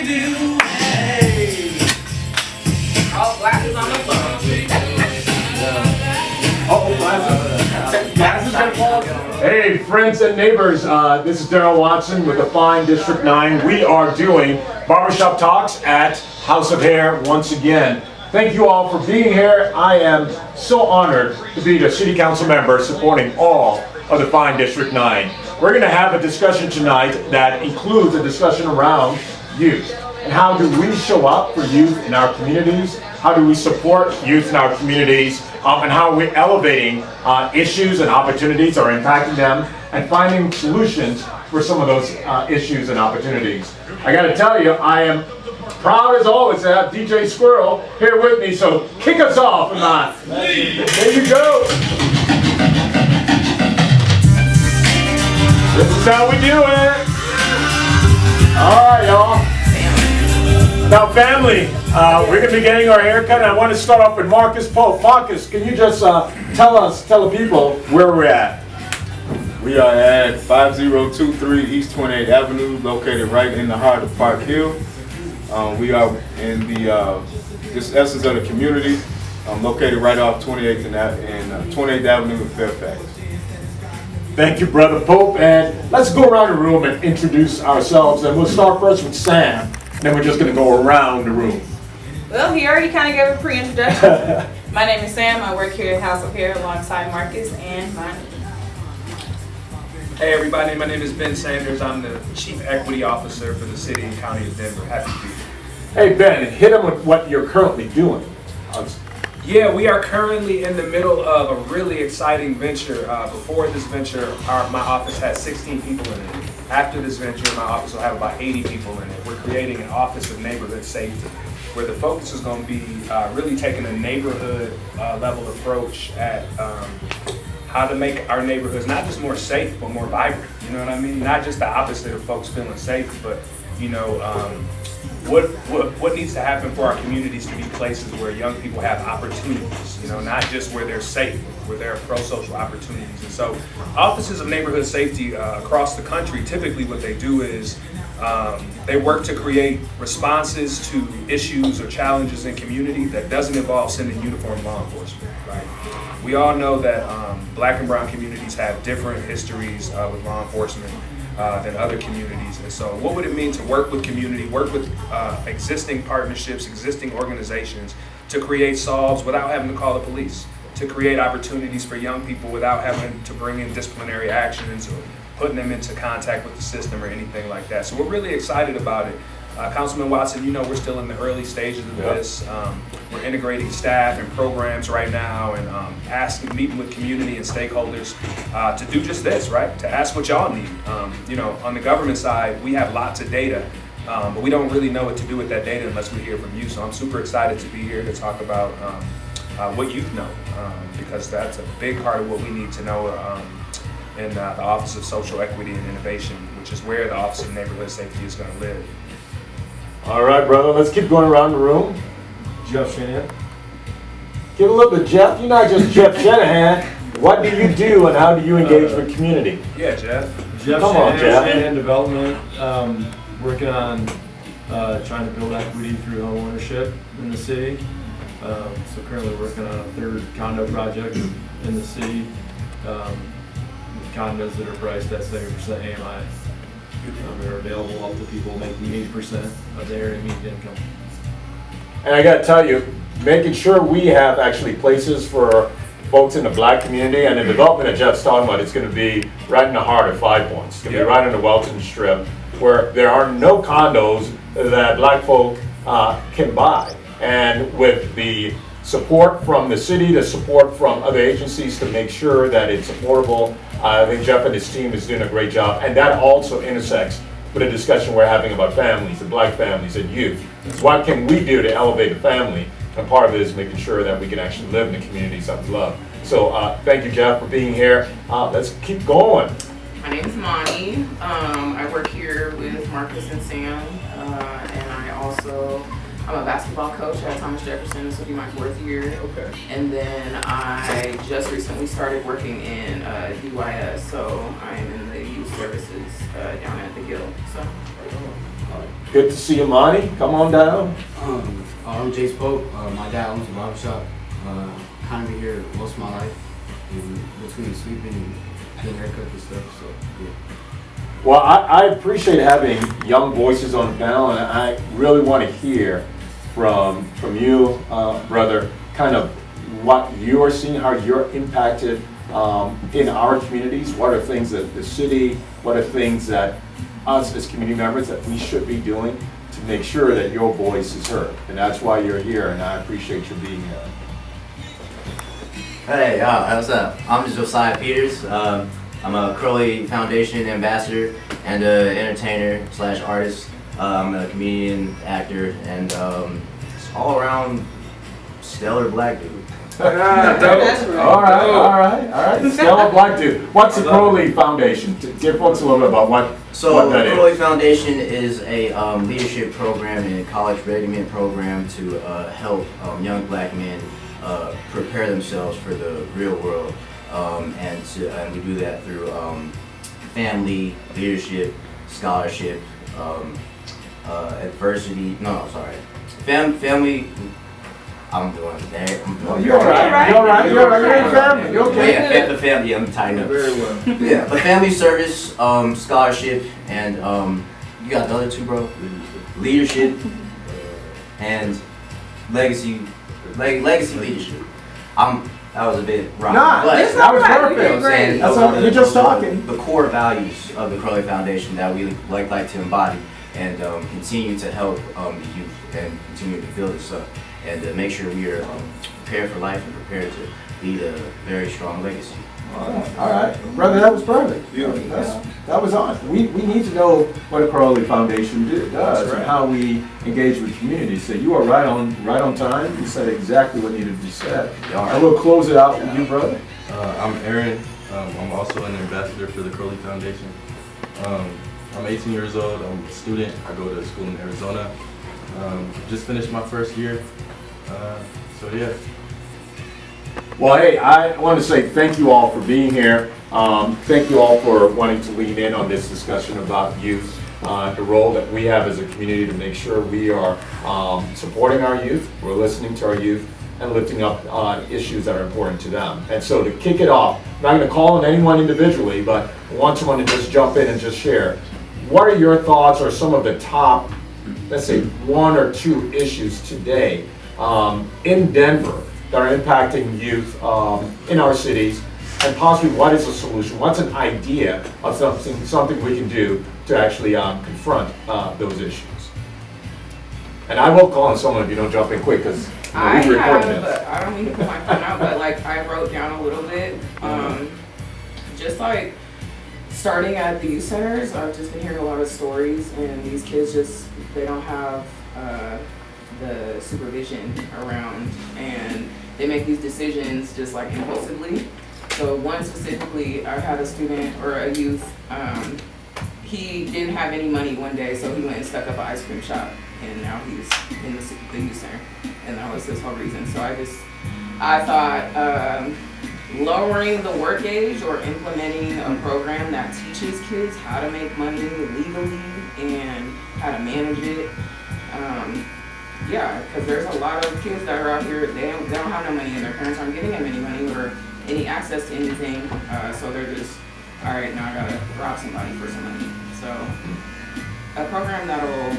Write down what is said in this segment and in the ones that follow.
do. Hey. All glasses on the phone. Hey, friends and neighbors, this is Darrell Watson with the Fine District 9. We are doing Barbershop Talks at House of Hair once again. Thank you all for being here. I am so honored to be the City Council member supporting all of the Fine District 9. We're going to have a discussion tonight that includes a discussion around youth. And how do we show up for youth in our communities? How do we support youth in our communities? And how are we elevating issues and opportunities that are impacting them and finding solutions for some of those issues and opportunities. I got to tell you, I am proud as always to have DJ Squirrel here with me, so kick us off, Iman. There you go. This is how we do it. All right, y'all. Now, family, we're going to be getting our haircut, and I want to start off with Marcus Pope. Marcus, can you just tell the people where we're at? We are at 5023 East 28th Avenue, located right in the heart of Park Hill. We are in the this essence of the community, located right off 28th and 28th Avenue in Fairfax. Thank you, Brother Pope. And let's go around the room and introduce ourselves. And we'll start first with Sam. Then we're just going to go around the room. Well, he already kind of gave a pre-introduction. My name is Sam. I work here at House of Hair alongside Marcus and Bonnie. Hey everybody, my name is Ben Sanders. I'm the Chief Equity Officer for the City and County of Denver. Happy to be here. Hey Ben, hit them with what you're currently doing. Yeah, we are currently in the middle of a really exciting venture. Before this venture, my office had 16 people in it. After this venture, my office will have about 80 people in it. We're creating an Office of Neighborhood Safety, where the focus is going to be really taking a neighborhood level approach at how to make our neighborhoods not just more safe, but more vibrant. You know what I mean? Not just the opposite of folks feeling safe, but you know, what needs to happen for our communities to be places where young people have opportunities, you know, not just where they're safe, where there are pro-social opportunities. And so offices of neighborhood safety across the country, typically what they do is they work to create responses to issues or challenges in community that doesn't involve sending uniformed law enforcement, right? We all know that Black and brown communities have different histories with law enforcement than other communities. And so what would it mean to work with community, work with existing partnerships, existing organizations to create solves without having to call the police, to create opportunities for young people without having to bring in disciplinary actions or putting them into contact with the system or anything like that. So we're really excited about it. Councilman Watson, you know we're still in the early stages of this. We're integrating staff and programs right now and meeting with community and stakeholders to do just this, right? To ask what y'all need. You know, on the government side, we have lots of data, but we don't really know what to do with that data unless we hear from you. So I'm super excited to be here to talk about what youth know, because that's a big part of what we need to know in the Office of Social Equity and Innovation, which is where the Office of Neighborhood Safety is going to live. All right, brother, let's keep going around the room. Jeff Shanahan. Give a little bit, Jeff. You're not just Jeff Shanahan. What do you do and how do you engage with community? Yeah, Jeff. Jeff Come on, Jeff. Shanahan Development, working on trying to build equity through home ownership in the city. So currently working on a third condo project in the city, with condos that are priced at 70% AMI. They're available up to people making 80% of their immediate income. And I got to tell you, making sure we have actually places for folks in the Black community and the development that Jeff's talking about, it's going to be right in the heart of 5 Points. It's going to be right in the Welton Strip, where there are no condos that Black folk can buy. And with the support from the city, the support from other agencies to make sure that it's affordable, I think Jeff and his team is doing a great job. And that also intersects with a discussion we're having about families and Black families and youth. What can we do to elevate the family? And part of it is making sure that we can actually live in the communities that we love. So thank you, Jeff, for being here. Let's keep going. My name is Monty. I work here with Marcus and Sam, and I'm a basketball coach at Thomas Jefferson. This will be my 4th year. Okay. And then I just recently started working in DYS, so I am in the youth services down at the Guild. So. Good to see you, Monty. Come on down. I'm Jace Pope. My dad owns a barbershop. Kind of been here most of my life, in between sweeping and getting haircuts and stuff. So yeah. Well, I appreciate having young voices on the panel, and I really want to hear from you, brother, kind of what you are seeing, how you're impacted in our communities. What are things that the city, what are things that us as community members that we should be doing to make sure that your voice is heard? And that's why you're here, and I appreciate you being here. Hey, what's up? I'm Josiah Peters. I'm a Crowley Foundation ambassador and an entertainer / artist. I'm a comedian, actor, and all around stellar black dude. All right. Stellar Black Dude. What's the Crowley Foundation? Give folks a little bit about what that is. Crowley Foundation is a leadership program and college readiness program to help young black men prepare themselves for the real world, and we do that through family, leadership, scholarship, adversity. No, sorry, family. I'm doing that. You're all right. You're in family. You're okay. Yeah, the family. I'm tied up. Very well. Yeah, but family service, scholarship, and you got the other two, bro. Leadership and legacy leadership. That was a bit wrong. Nah, but that was perfect. That's all, you're just talking. The core values of the Crowley Foundation that we like to embody and continue to help the youth and continue to build this up and to make sure we are prepared for life and prepared to lead a very strong legacy. All right, brother, that was perfect. That was on. We need to know what a Crowley Foundation does and how we engage with communities. So you are right on time. You said exactly what needed to be said. And we'll close it out with you, brother. I'm Aaron. I'm also an ambassador for the Crowley Foundation. I'm 18 years old. I'm a student. I go to school in Arizona. Just finished my first year. So yeah. Well, hey, I want to say thank you all for being here. Thank you all for wanting to lean in on this discussion about youth, the role that we have as a community to make sure we are supporting our youth, we're listening to our youth, and lifting up issues that are important to them. And so to kick it off, I'm not going to call on anyone individually, but I want someone to just jump in and just share. What are your thoughts or some of the top, let's say, 1 or 2 issues today in Denver that are impacting youth in our cities, and possibly what is a solution? What's an idea of something we can do to actually confront those issues? And I will call on someone if you don't jump in quick, because I don't mean to put my phone out, but like I wrote down a little bit, just like starting at the youth centers. I've just been hearing a lot of stories, and these kids they don't have the supervision around, and they make these decisions just like impulsively. So one specifically, I had a student or a youth, he didn't have any money one day, so he went and stuck up an ice cream shop, and now he's in the youth center, and that was his whole reason. So I thought lowering the work age or implementing a program that teaches kids how to make money legally and how to manage it. Yeah, because there's a lot of kids that are out here, they don't have no money, and their parents aren't giving them any money or any access to anything, so they're just, all right, now I gotta rob somebody for some money. So a program that'll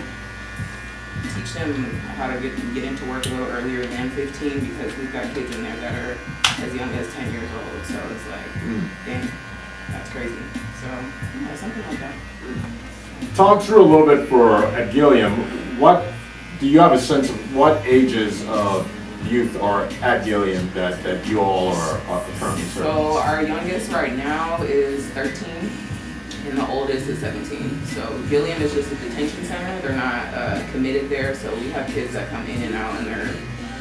teach them how to get into work a little earlier than 15, because we've got kids in there that are as young as 10 years old, so it's like, dang, that's crazy. So yeah, something like that. Talk through a little bit at Gilliam. What do you have a sense of what ages of youth are at Gilliam that you all are currently serving? So our youngest right now is 13, and the oldest is 17. So Gilliam is just a detention center. They're not committed there, so we have kids that come in and out, and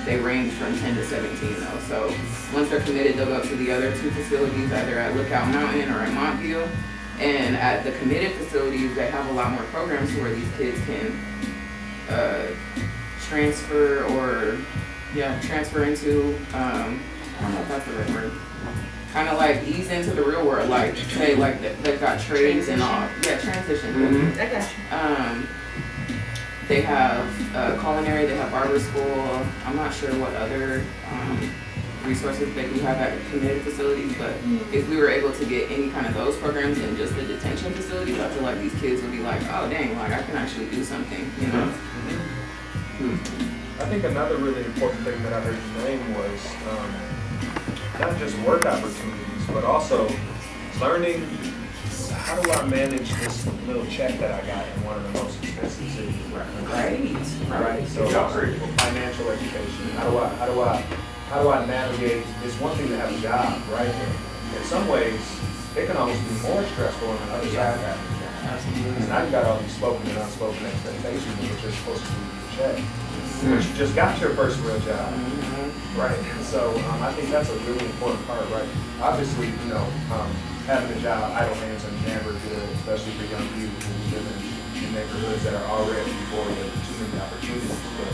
they range from 10 to 17 though. So once they're committed, they'll go to the other 2 facilities, either at Lookout Mountain or at Montview. And at the committed facilities, they have a lot more programs where these kids can transfer into, I don't know if that's the right word, kind of like ease into the real world, like say like they've got trades and all, transition. I got you. They have culinary, they have barber school. I'm not sure what other resources they do have at committed facilities, but if we were able to get any kind of those programs in just the detention facilities, I feel like these kids would be like, oh dang, like I can actually do something, you know? I think another really important thing that I heard you name was not just work opportunities, but also learning how do I manage this little check that I got in one of the most expensive cities in the country. Right. So financial education. How do I navigate? It's one thing to have a job, right? In some ways, it can almost be more stressful on the other side of having a job. Absolutely. Because now you got all these spoken and unspoken expectations that you're supposed to do your check. But you just got your first real job, right? So I think that's a really important part, right? Obviously, you know, having a job, idle hands are never good, especially for young people who live in neighborhoods that are already devoid of too many opportunities. But,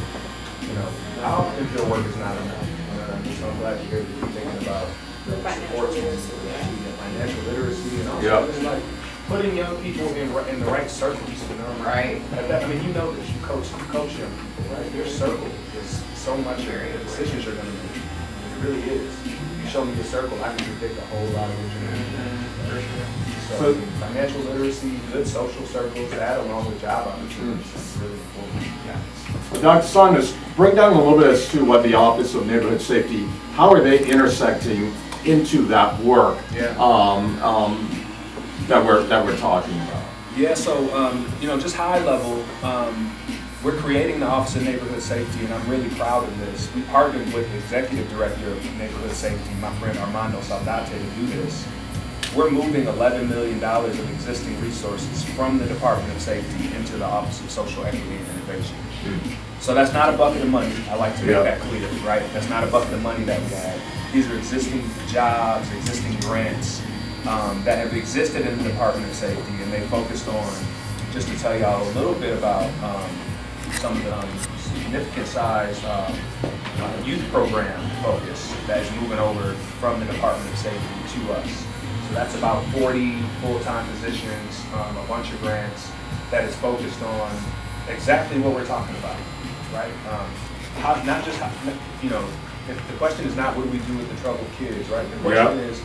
you know, I often feel work is not enough. You know what I mean? So I'm glad to hear that you're thinking about support and financial literacy and also just like putting young people in the right circles, you know? Right. I mean, you know this, you coach young people, right? Your circle is so much of the decisions you're gonna make. It really is. You show me the circle, I can predict a whole lot of what you're gonna do. So financial literacy, good social circles, that along with job opportunities is really important. Yeah. Dr. Saunders, break down a little bit as to what the Office of Neighborhood Safety, how are they intersecting into that work that we're talking about? Yeah, so you know, just high level, we're creating the Office of Neighborhood Safety, and I'm really proud of this. We partnered with the Executive Director of Neighborhood Safety, my friend Armando Saldate, to do this. We're moving $11 million of existing resources from the Department of Safety into the Office of Social Equity and Innovation. So that's not a bucket of money, I like to make that clear, right? That's not a bucket of money that we have. These are existing jobs, existing grants that have existed in the Department of Safety, and they focused on, just to tell y'all a little bit about some of the significant size youth program focus that is moving over from the Department of Safety to us. So that's about 40 full-time positions, a bunch of grants that is focused on exactly what we're talking about, right? Not just, you know, if the question is not what do we do with the troubled kids, right? The question is,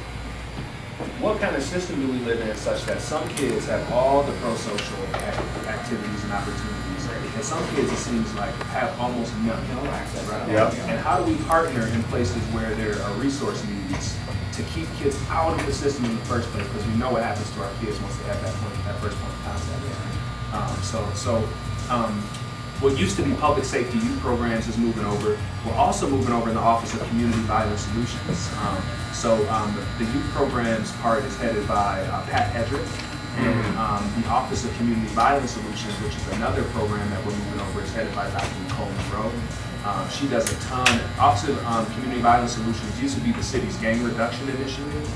what kind of system do we live in such that some kids have all the pro-social activities and opportunities, and some kids, it seems like, have almost none. Right? And how do we partner in places where there are resource needs to keep kids out of the system in the first place? Because we know what happens to our kids once they have that first point of contact. What used to be public safety youth programs is moving over. We're also moving over in the Office of Community Violence Solutions. The youth programs part is headed by Pat Hedrick, and the Office of Community Violence Solutions, which is another program that we're moving over, is headed by Dr. Nicole Monroe. She does a ton. Office of Community Violence Solutions used to be the city's gang reduction initiative.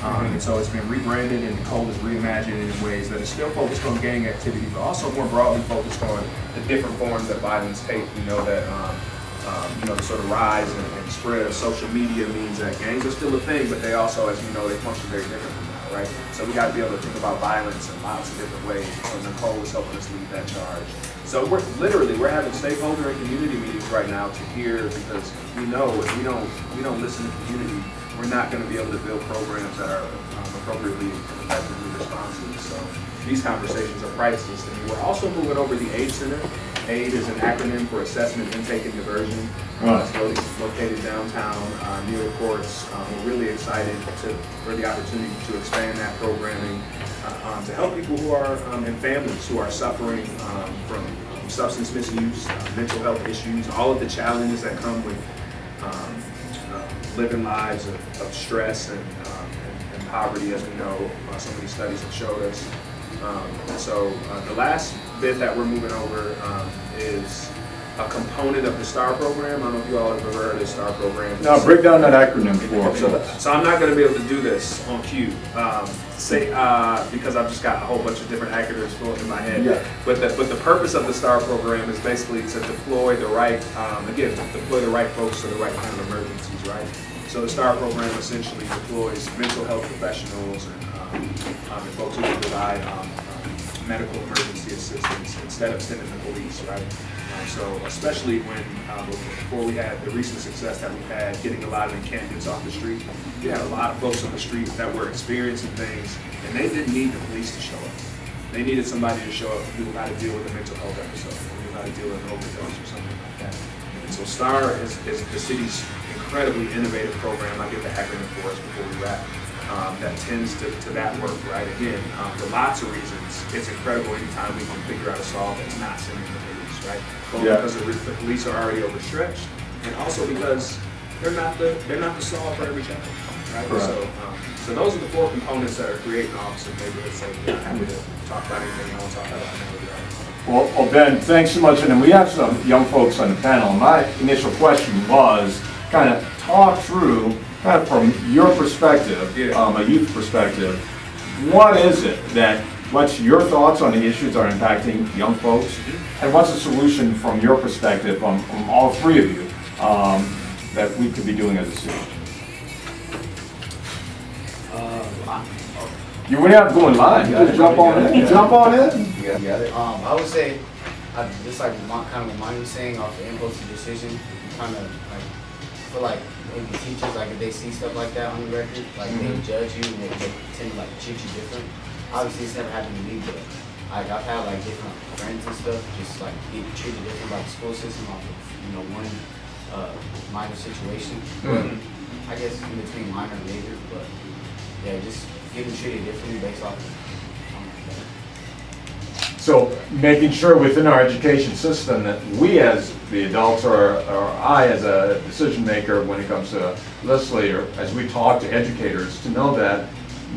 And so it's been rebranded, and Nicole is reimagined in ways that is still focused on gang activity, but also more broadly focused on the different forms that violence take. We know that the sort of rise and spread of social media means that gangs are still a thing, but they also, as we know, they function very differently now, right? So we got to be able to think about violence in lots of different ways. So Nicole is helping us lead that charge. So we're having stakeholder and community meetings right now to hear, because we know if we don't listen to community, we're not going to be able to build programs that are appropriately and effectively responsive. So these conversations are priceless to me. We're also moving over the AID Center. AID is an acronym for Assessment, Intake, and Diversion. It's located downtown near the courts. We're really excited for the opportunity to expand that programming to help people who are and families who are suffering from substance misuse, mental health issues, all of the challenges that come with living lives of stress and poverty, as we know, some of these studies have showed us. The last bit that we're moving over is a component of the STAR program. I don't know if you all have ever heard of the STAR program. Now break down that acronym for us. So I'm not going to be able to do this on cue, because I've just got a whole bunch of different acronyms flowing in my head. Yeah. But the purpose of the STAR program is basically to deploy the right, deploy the right folks to the right kind of emergencies, right? So the STAR program essentially deploys mental health professionals and folks who can provide medical emergency assistance instead of sending the police, right? So especially when, before we had the recent success that we've had getting a lot of encampments off the street, we had a lot of folks on the street that were experiencing things, and they didn't need the police to show up. They needed somebody to show up who knew how to deal with a mental health episode, who knew how to deal with an overdose or something like that. And so STAR is the city's incredibly innovative program. I get the acronym for us before we wrap. That tends to that work, right? Again, for lots of reasons, it's incredible anytime we can figure out a solve that's not sending the police, right? Both because the police are already overstretched, and also because they're not the solve for every challenge, right? So those are the four components that are creating officer neighborhood safety. I'm happy to talk about anything you want to talk about. Well, Ben, thanks so much. And we have some young folks on the panel. My initial question was kind of talk through, kind of from your perspective, a youth perspective, what is it what's your thoughts on the issues that are impacting young folks? And what's the solution from your perspective, from all three of you, that we could be doing as a city? You wouldn't have to go in line. You just jump on in. Jump on in. You got it. I would say, just like kind of what Mike was saying, off the impulsive decision, you kind of like feel like maybe teachers, like if they see stuff like that on the record, like they judge you and they tend to like treat you different. Obviously, it's never happened to me, but like I've had like different friends and stuff, just like get treated different by the school system off of one minor situation. I guess in between minor and major, but yeah, just getting treated differently based off of something like that. So making sure within our education system that we as the adults or I as a decision maker when it comes to legislator, as we talk to educators, to know that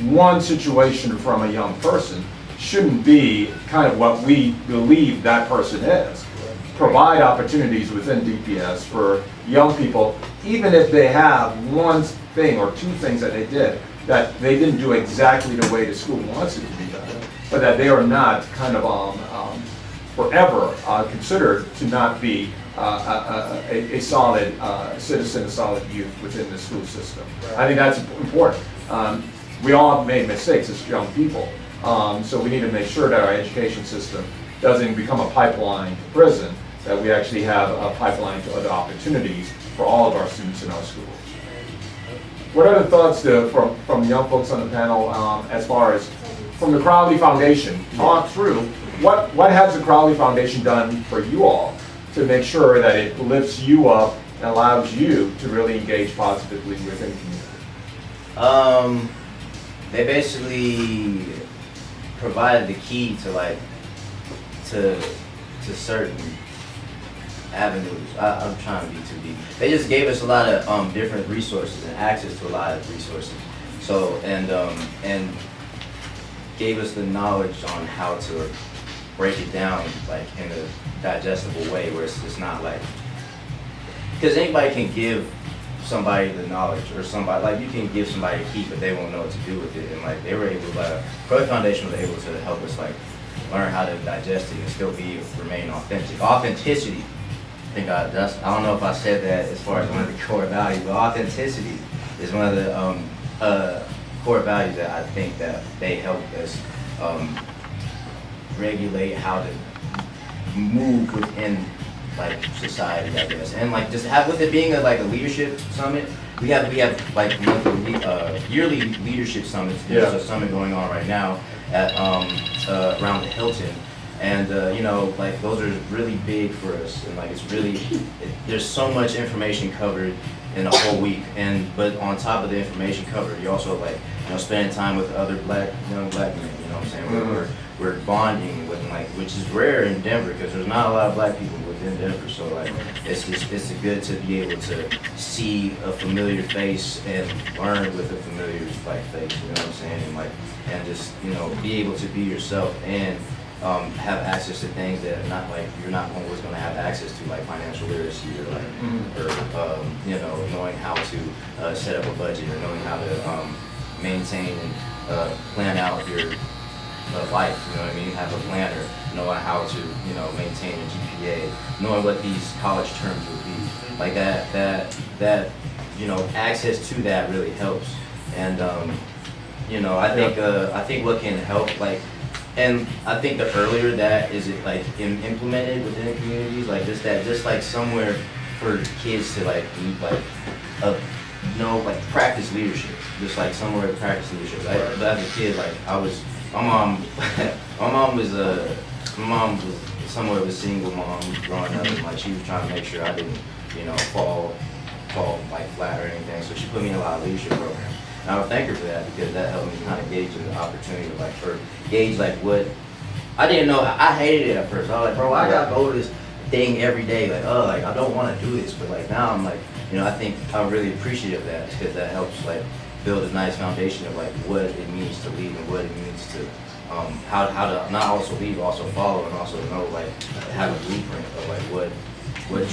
one situation from a young person shouldn't be kind of what we believe that person is. Provide opportunities within DPS for young people, even if they have one thing or two things that they did that they didn't do exactly the way the school wants it to be done, but that they are not kind of forever considered to not be a solid citizen, a solid youth within the school system. I think that's important. We all have made mistakes as young people, so we need to make sure that our education system doesn't become a pipeline to prison, that we actually have a pipeline to other opportunities for all of our students in our schools. What are the thoughts from young folks on the panel as far as from the Crowley Foundation? Talk through what has the Crowley Foundation done for you all to make sure that it lifts you up and allows you to really engage positively within community? They basically provided the key to certain avenues. I'm trying to be too deep. They just gave us a lot of different resources and access to a lot of resources. So and gave us the knowledge on how to break it down like in a digestible way where it's not like, because anybody can give somebody the knowledge, or somebody, like you can give somebody a key but they won't know what to do with it, and like they were able to, Crowley Foundation was able to help us like learn how to digest it and still remain authentic. Authenticity, I don't know if I said that as far as one of the core values, but authenticity is one of the core values that I think that they help us regulate how to move within like society, I guess, and like just have with it being a leadership summit. We have like monthly, yearly leadership summits. There's a summit going on right now at around the Hilton, and like those are really big for us, and like it's really there's so much information covered in a whole week, but on top of the information covered, you also like spending time with other young black men. You know what I'm saying? We're bonding with which is rare in Denver because there's not a lot of black people within Denver. So like it's good to be able to see a familiar face and learn with a familiar face. You know what I'm saying? And just be able to be yourself and have access to things that you're not always going to have access to, like financial literacy or knowing how to set up a budget, or knowing how to maintain and plan out your life. You know what I mean? Have a planner, knowing how to maintain a GPA, knowing what these college terms would be. Like that access to that really helps. And I think what can help, like And I think the earlier that is it like implemented within the communities, like just like somewhere for kids to like like practice leadership, just like somewhere to practice leadership. As a kid, like my mom, my mom was somewhat of a single mom growing up, and like she was trying to make sure I didn't, fall like flat or anything. So she put me in a lot of leadership programs. And I would thank her for that because that helped me kind of gauge the opportunity to gauge what I didn't know. I hated it at first. I was like, bro, I gotta go to this thing every day. Like, I don't want to do this. But now I'm like, I think I'm really appreciative of that because that helps build a nice foundation of what it means to lead and what it means to how to not also lead, but also follow, and also know have a blueprint of what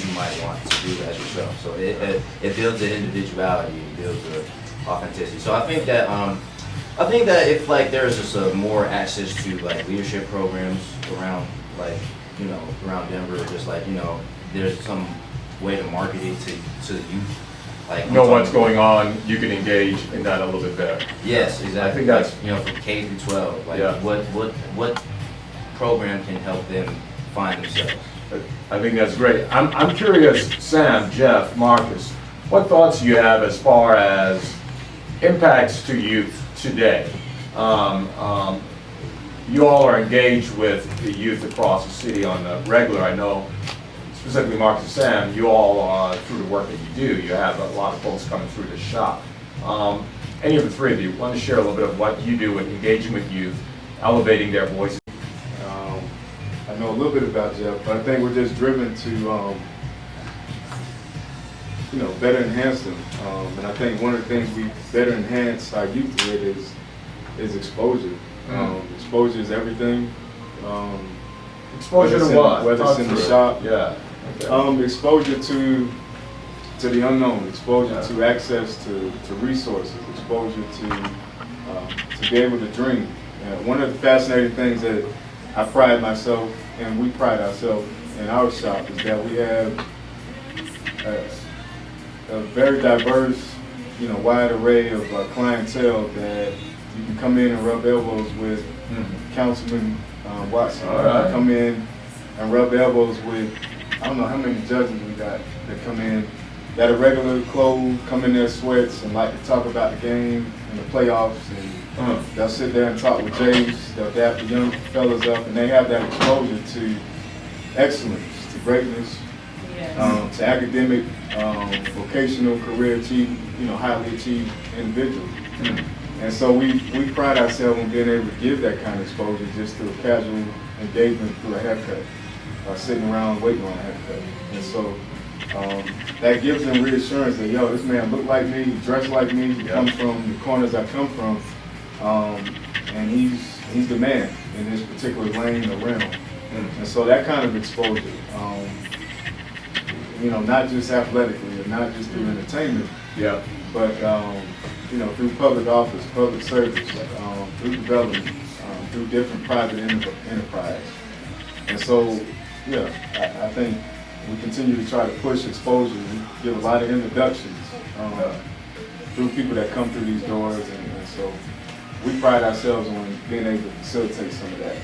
you might want to do as yourself. So it builds an individuality, it builds an authenticity. So I think that if there's just more access to leadership programs around around Denver, just there's some way to market it to the youth. Know what's going on, you can engage in that a little bit better. Yes, exactly. I think that's from K through 12. Yeah. What program can help them find themselves? I think that's great. I'm curious, Sam, Jeff, Marcus, what thoughts do you have as far as impacts to youth today? You all are engaged with the youth across the city on the regular. I know, specifically Marcus and Sam, you all, through the work that you do, you have a lot of folks coming through the shop. Any of the three of you want to share a little bit of what you do with engaging with youth, elevating their voices? I know a little bit about Jeff, but I think we're just driven to, better enhance them. And I think one of the things we better enhance our youth with is exposure. Exposure is everything. Exposure to what? Whether it's in the shop. Yeah. Okay. Exposure to the unknown. Exposure to access to resources. Exposure to be able to dream. One of the fascinating things that I pride myself and we pride ourselves in our shop is that we have a very diverse, wide array of clientele that you can come in and rub elbows with Councilman Watson. Right. Come in and rub elbows with, I don't know how many judges we got that come in that are regular clothes, come in their sweats and like to talk about the game and the playoffs, and they'll sit there and talk with Jays, they'll dap the young fellas up, and they have that exposure to excellence, to greatness, to academic, vocational, career achieved, highly achieved individuals. And so we pride ourselves on being able to give that kind of exposure just through a casual engagement through a haircut, sitting around waiting on a haircut. And so that gives them reassurance that, this man look like me, he dressed like me, he comes from the corners I come from, and he's the man in this particular lane or realm. And so that kind of exposure, not just athletically or not just through entertainment, but through public office, public service, through development, through different private enterprise. And so, I think we continue to try to push exposure. We give a lot of introductions through people that come through these doors, and so we pride ourselves on being able to facilitate some of that.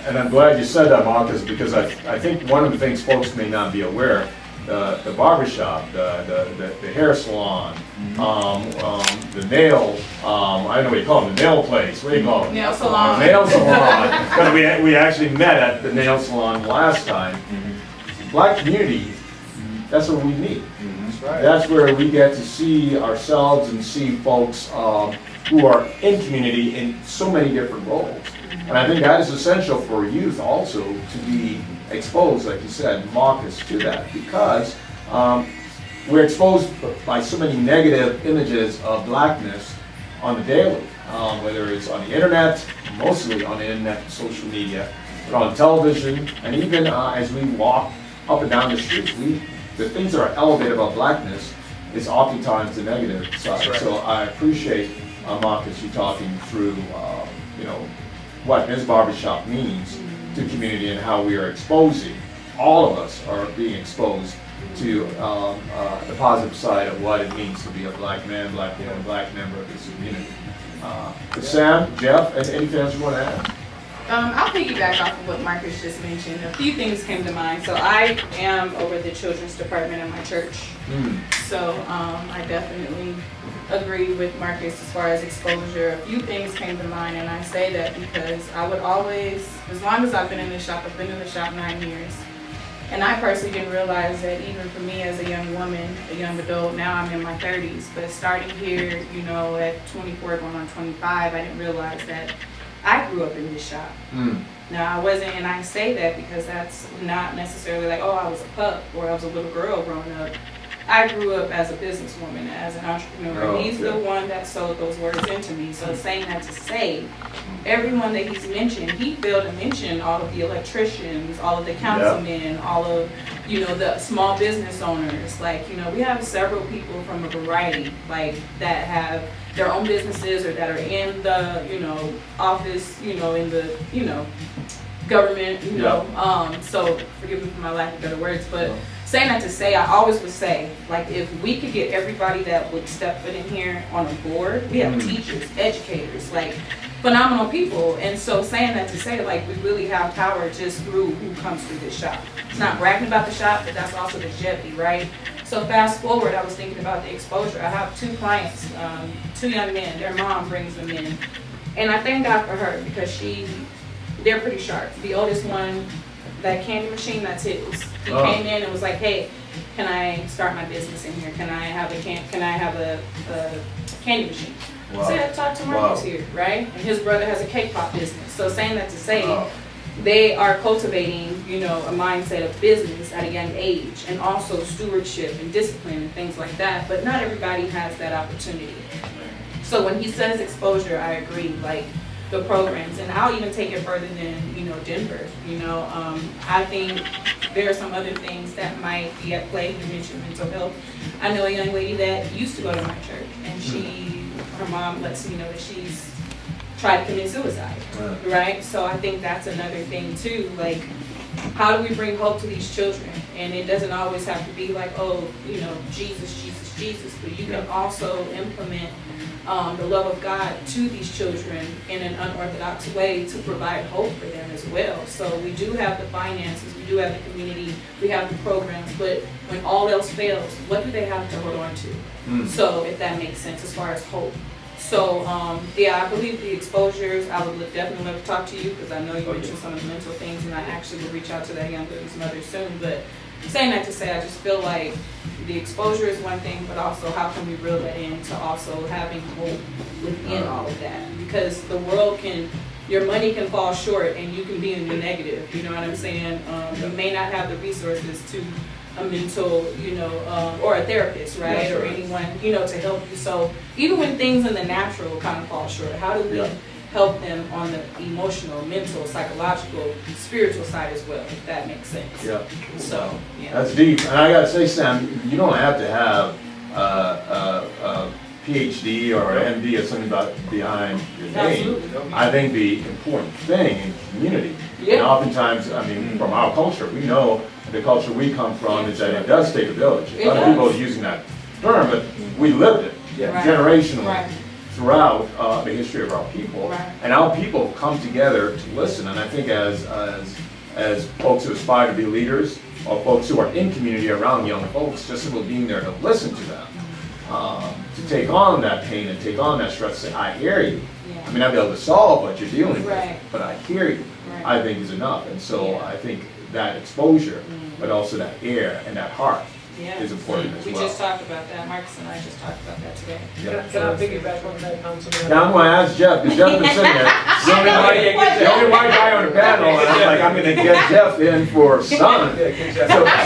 And I'm glad you said that, Marcus, because I think one of the things folks may not be aware, the barbershop, the hair salon, the nail, I don't know what you call them, the nail place, what do you call them? Nail salon. Nail salon, because we actually met at the nail salon last time. Black community, that's what we need. That's right. That's where we get to see ourselves and see folks who are in community in so many different roles. And I think that is essential for youth also to be exposed, like you said, Marcus, to that, because we're exposed by so many negative images of blackness on the daily, whether it's on the internet, mostly on the internet and social media, but on television, and even as we walk up and down the streets, the things that are elevated about blackness is oftentimes the negative side. Right. So I appreciate, Marcus, you talking through, what this barbershop means to community and how we are exposing, all of us are being exposed to the positive side of what it means to be a black man, black woman, black member of this community. Sam, Jeff, anything else you want to add? I'll piggyback off of what Marcus just mentioned. A few things came to mind. So I am over the children's department in my church. So I definitely agree with Marcus as far as exposure. A few things came to mind, and I say that because I would always, as long as I've been in the shop, I've been in the shop 9 years. And I personally didn't realize that even for me as a young woman, a young adult, now I'm in my 30s, but starting here, you know, at 24 going on 25, I didn't realize that I grew up in this shop. Now I wasn't, and I say that because that's not necessarily like, oh, I was a pup or I was a little girl growing up. I grew up as a businesswoman, as an entrepreneur. Oh, He's the one that sold those words into me. So saying that to say, everyone that he's mentioned, he failed to mention all of the electricians, all of the councilmen, all of, you know, the small business owners. Like, you know, we have several people from a variety, like, that have their own businesses or that are in the, you know, office, you know, in the, you know, government, you know. So forgive me for my lack of better words, but saying that to say, I always would say, like, if we could get everybody that would step foot in here on a board, we have teachers, educators, like, phenomenal people. And so saying that to say, like, we really have power just through who comes through this shop. It's not bragging about the shop, but that's also the longevity, right? So fast forward, I was thinking about the exposure. I have 2 clients, 2 young men. Their mom brings them in. And I thank God for her because they're pretty sharp. The oldest one, that candy machine, that's his. He came in and was like, hey, can I start my business in here? Can I have a candy machine? Wow. So I talked to Marcus here, right? And his brother has a cake pop business. So saying that to say, they are cultivating, you know, a mindset of business at a young age, and also stewardship and discipline and things like that. But not everybody has that opportunity. So when he says exposure, I agree. Like, the programs, and I'll even take it further than, you know, Denver. You know, I think there are some other things that might be at play. You mentioned mental health. I know a young lady that used to go to my church, and her mom lets me know that she's tried to commit suicide, right? So I think that's another thing too. Like, how do we bring hope to these children? And it doesn't always have to be like, oh, you know, Jesus, Jesus, Jesus, but you can also implement the love of God to these children in an unorthodox way to provide hope for them as well. So we do have the finances, we do have the community, we have the programs, but when all else fails, what do they have to hold on to? So if that makes sense as far as hope. So yeah, I believe the exposures, I would definitely love to talk to you because I know you mentioned some of the mental things, and I actually will reach out to that young lady's mother soon. But saying that to say, I just feel like the exposure is one thing, but also how can we reel that into also having hope within all of that? Because the world your money can fall short and you can be in the negative, you know what I'm saying? You may not have the resources to a mental, you know, or a therapist, right? Or anyone, you know, to help you. So even when things in the natural kind of fall short, how do we help them on the emotional, mental, psychological, spiritual side as well, if that makes sense? So, yeah. That's deep. And I gotta say, Sam, you don't have to have a PhD or an MD or something behind your name. Absolutely. I think the important thing in community, and oftentimes, I mean, from our culture, we know the culture we come from is that it does take a village. A lot of people are using that term, but we lived it generationally throughout the history of our people. And our people come together to listen. And I think as folks who aspire to be leaders, or folks who are in community around young folks, just simply being there to listen to them, to take on that pain and take on that stress, say, I hear you. I may not be able to solve what you're dealing with, but I hear you, I think is enough. And so I think that exposure, but also that ear and that heart is important as well. We just talked about that. Marcus and I just talked about that today. Can I piggyback on that, Councilman? Now I'm going to ask Jeff, because Jeff been sitting there. The only white guy on the panel, and I'm like, I'm going to get Jeff in for some.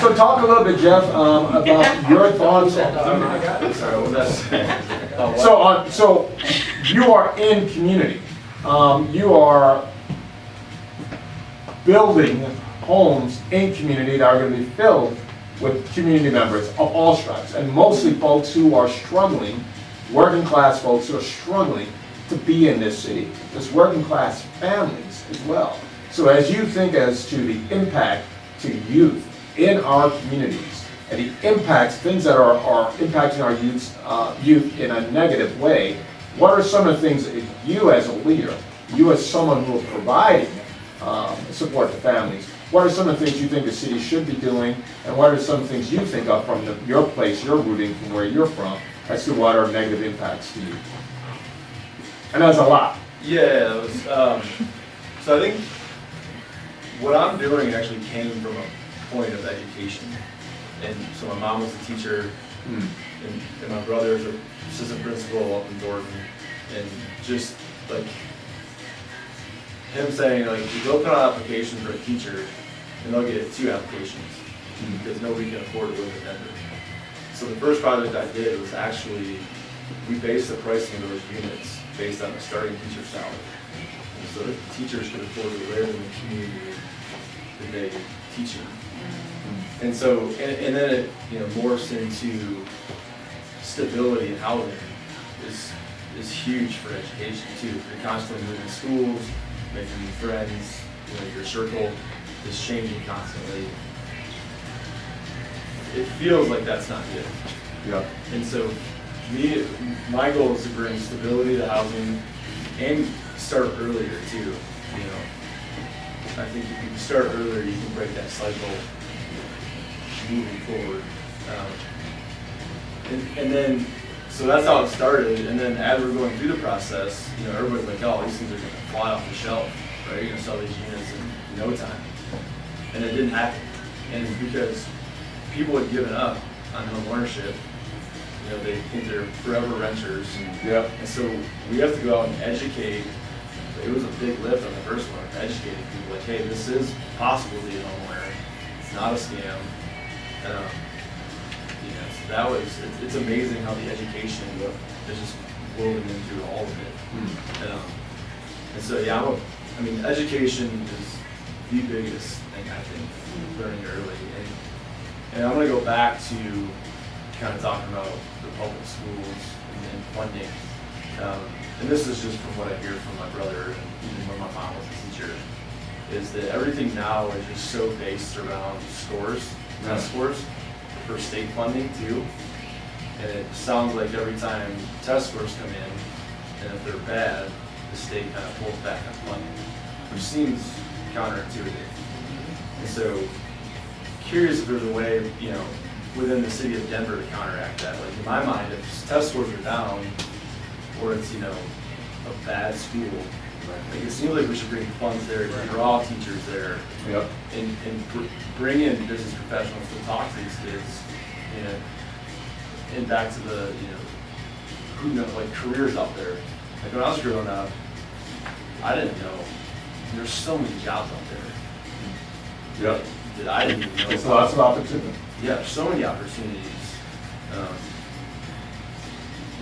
So talk a little bit, Jeff, about your thoughts on. So you are in community. You are building homes in community that are going to be filled with community members of all stripes, and mostly folks who are struggling, working class folks who are struggling to be in this city. There's working class families as well. So as you think as to the impact to youth in our communities, and the impacts, things that are impacting our youth in a negative way, what are some of the things that you as a leader, you as someone who is providing support the families. What are some of the things you think the city should be doing, and what are some things you think of from your place, your rooting, from where you're from, as to what are negative impacts to you? And that's a lot. Yeah, it was, so I think what I'm doing actually came from a point of education. And so my mom was a teacher, and my brother's an assistant principal up in Thornton. And just like him saying, like, you go put out an application for a teacher, and they'll get 2 applications because nobody can afford to live in Denver. So the first project I did was actually, we based the pricing of those units based on the starting teacher salary. And so that teachers could afford to live in the community that they teach in. And so, and then it, you know, morphs into stability in housing is huge for education too. If you're constantly moving schools, making new friends, you know, your circle is changing constantly. It feels like that's not good. Yeah. And so, my goal is to bring stability to housing and start earlier too. You know, I think if you start earlier, you can break that cycle moving forward. And then, so that's how it started. And then as we're going through the process, you know, everybody's like, oh, these things are going to fly off the shelf, right? You're going to sell these units in no time. And it didn't happen. And it's because people had given up on home ownership. You know, they think they're forever renters. And so we have to go out and educate. It was a big lift on the first one, educating people like, hey, this is possible to be a homeowner. It's not a scam. You know, so that was, it's amazing how the education is just woven into all of it. And so, yeah, I mean, education is the biggest thing, I think, learning early. And I'm going to go back to kind of talking about the public schools and funding. And this is just from what I hear from my brother and even when my mom was a teacher, is that everything now is just so based around scores, test scores for state funding too. And it sounds like every time test scores come in, and if they're bad, the state kind of pulls back on funding, which seems counterintuitive. And so, curious if there's a way, you know, within the city of Denver to counteract that. Like in my mind, if test scores are down, or it's, you know, a bad school, like it seems like we should bring funds there, to draw teachers there, and bring in business professionals to talk to these kids, you know, and back to the, you know, who knows, like careers out there. Like when I was growing up, I didn't know, there's so many jobs out there. That I didn't even know. There's lots of opportunity. Yeah, so many opportunities.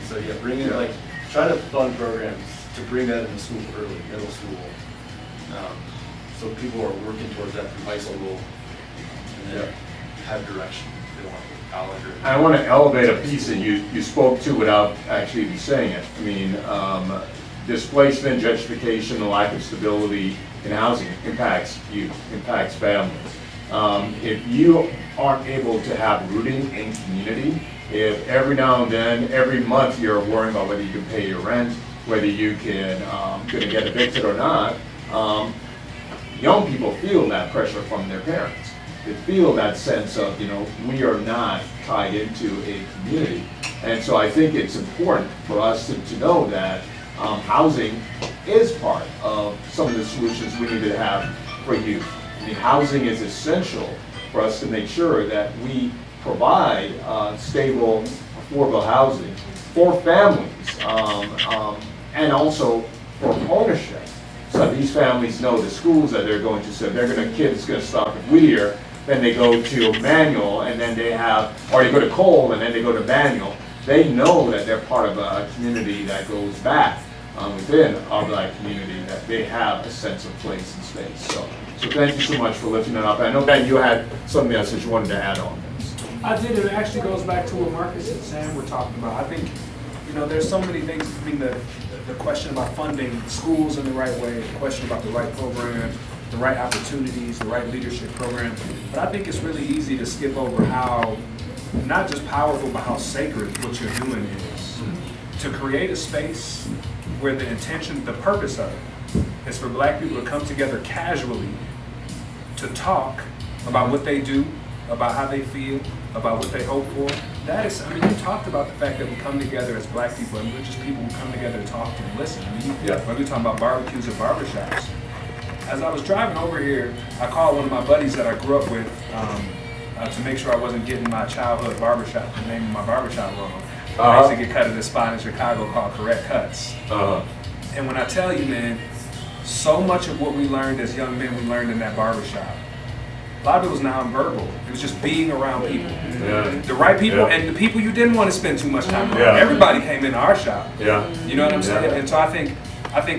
So yeah, bring in like, try to fund programs to bring that into school early, middle school. So people are working towards that through high school and then have direction. They don't want to go to college or. I want to elevate a piece that you spoke to without actually even saying it. I mean, displacement, gentrification, the lack of stability in housing impacts youth, impacts families. If you aren't able to have rooting in community, if every now and then, every month you're worrying about whether you can pay your rent, whether you can gonna get evicted or not, young people feel that pressure from their parents. They feel that sense of, you know, we are not tied into a community. And so I think it's important for us to know that housing is part of some of the solutions we need to have for youth. I mean, housing is essential for us to make sure that we provide stable, affordable housing for families and also for ownership. So these families know the schools that they're going to, so they're going to, kids going to start at Whittier, then they go to Manual, and then they have, or they go to Cole, and then they go to Manual. They know that they're part of a community that goes back within our Black community, that they have a sense of place and space. So thank you so much for lifting it up. I know, Ben, you had something else that you wanted to add on this. I did. It actually goes back to what Marcus and Sam were talking about. I think, you know, there's so many things. I mean, the question about funding schools in the right way, the question about the right program, the right opportunities, the right leadership program. But I think it's really easy to skip over how, not just powerful, but how sacred what you're doing is. To create a space where the intention, the purpose of it is for black people to come together casually to talk about what they do, about how they feel, about what they hope for. That is, I mean, you talked about the fact that we come together as black people, and we're just people who come together to talk and listen. I mean, when we're talking about barbecues or barbershops. As I was driving over here, I called one of my buddies that I grew up with to make sure I wasn't getting my childhood barbershop, the name of my barbershop wrong. I used to get cut at a spot in Chicago called Correct Cuts. And when I tell you, man, so much of what we learned as young men, we learned in that barbershop. A lot of it was nonverbal. It was just being around people. The right people and the people you didn't want to spend too much time around. Everybody came into our shop. You know what I'm saying? And so I think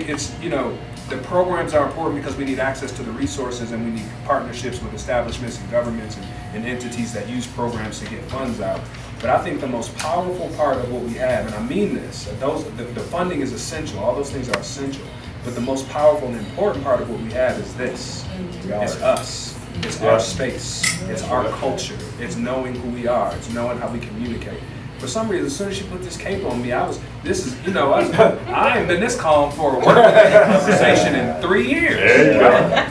it's, you know, the programs are important because we need access to the resources, and we need partnerships with establishments and governments and entities that use programs to get funds out. But I think the most powerful part of what we have, and I mean this, the funding is essential, all those things are essential, but the most powerful and important part of what we have is this. It's us. It's our space. It's our culture. It's knowing who we are. It's knowing how we communicate. For some reason, as soon as she put this cape on me, I ain't been this calm for a work conversation in 3 years.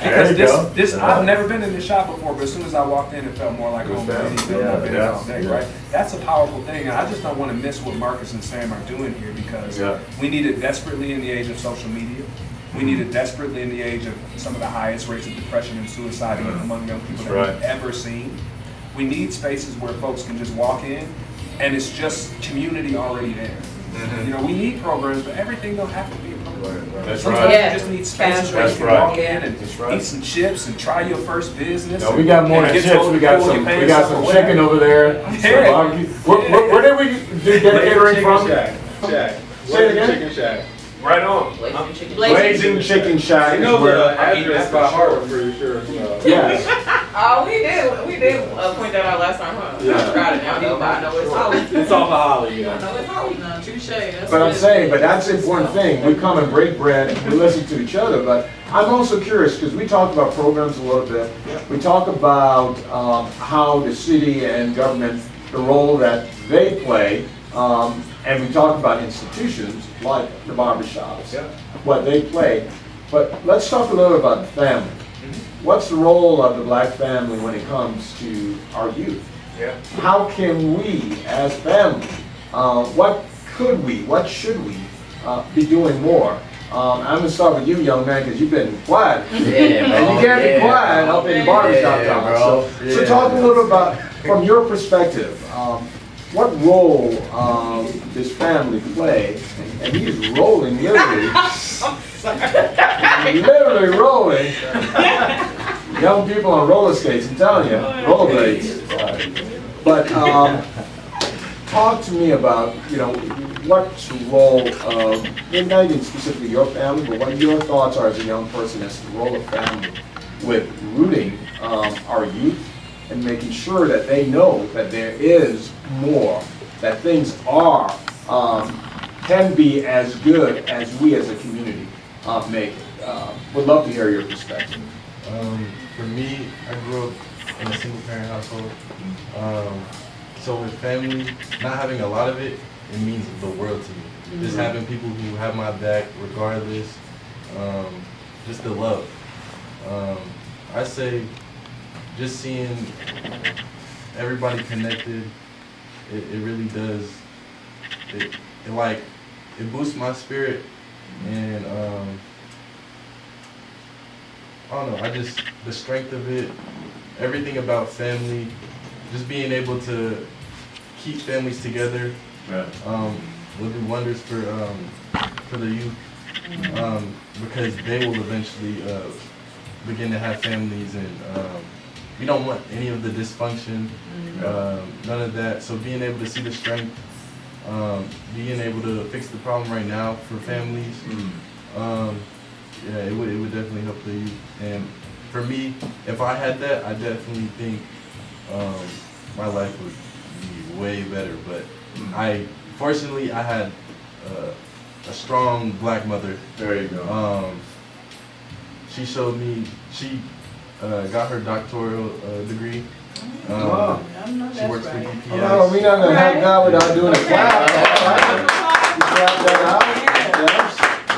Because this I've never been in this shop before, but as soon as I walked in, it felt more like home than anything I've been in all day, right? That's a powerful thing, and I just don't want to miss what Marcus and Sam are doing here, because we need it desperately in the age of social media. We need it desperately in the age of some of the highest rates of depression and suicide among young people that we've ever seen. We need spaces where folks can just walk in and it's just community already there. You know, we need programs, but everything don't have to be a program. Sometimes you just need spaces where you can walk in and eat some chips and try your first business. No, we got more than chips. We got some chicken over there. Where did we get catering from? Shack. Say it again? Chicken Shack. Right on. Blazing Chicken Shack. You know the address by heart, I'm pretty sure. Yes. Oh, we did point that out last time, huh? I forgot it now, though, but I know it's Holly. It's all for Holly, I know it's Holly now, touche. But I'm saying, but that's the important thing. We come and break bread and we listen to each other. But I'm also curious, because we talked about programs a little bit. We talk about how the city and government, the role that they play. And we talk about institutions like the barbershops, what they play. But let's talk a little about the family. What's the role of the black family when it comes to our youth? How can we, as family, what should we be doing more? I'm going to start with you, young man, because you've been quiet. And you can't be quiet up in the barbershop talk. So talk a little about, from your perspective, what role does family play? And he's rolling, literally. Literally rolling. Young people on roller skates, I'm telling you, rollerblades. But talk to me about, you know, what's the role of, maybe not even specifically your family, but what your thoughts are as a young person as the role of family with rooting our youth and making sure that they know that there is more, that things are, can be as good as we as a community make it. Would love to hear your perspective. For me, I grew up in a single parent household. So with family, not having a lot of it, it means the world to me. Just having people who have my back regardless, just the love. I say just seeing everybody connected, it really does, it boosts my spirit, and I don't know, the strength of it, everything about family, just being able to keep families together, will do wonders for the youth, because they will eventually begin to have families, and you don't want any of the dysfunction, none of that. So being able to see the strength, being able to fix the problem right now for families, it would definitely help the youth. And for me, if I had that, I definitely think my life would be way better. But fortunately, I had a strong black mother. There you go. She showed me, she got her doctoral degree. She works for UPS. Oh, we're not going to have God without doing a clap. All right. You clap that out.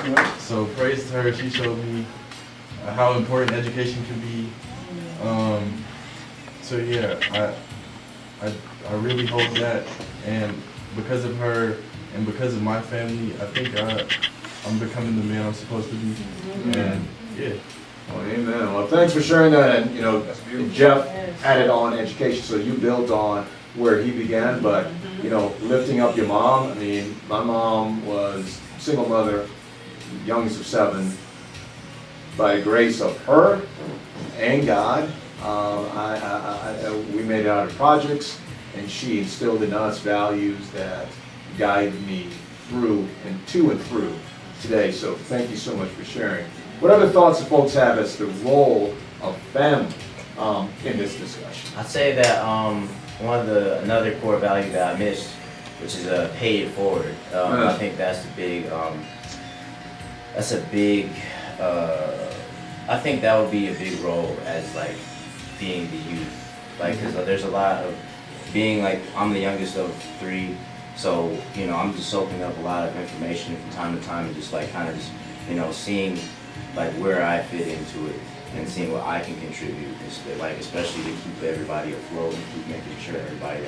Yes. So praise to her. She showed me how important education can be. So yeah, I really hope that, and because of her and because of my family, I think I'm becoming the man I'm supposed to be. And yeah. Well, amen. Well, thanks for sharing that. And, you know, Jeff added on education, so you built on where he began. But, you know, lifting up your mom. I mean, my mom was single mother, youngest of 7. By grace of her and God, we made it out of projects, and she instilled in us values that guide me through and through today. So thank you so much for sharing. What other thoughts do folks have as the role of family in this discussion? I'd say that another core value that I missed, which is pay it forward. I think that's a big. I think that would be a big role as like being the youth, like because there's a lot of being like I'm the youngest of 3, so you know I'm just soaking up a lot of information from time to time and just like kind of just seeing like where I fit into it and seeing what I can contribute, like especially to keep everybody afloat and keep making sure everybody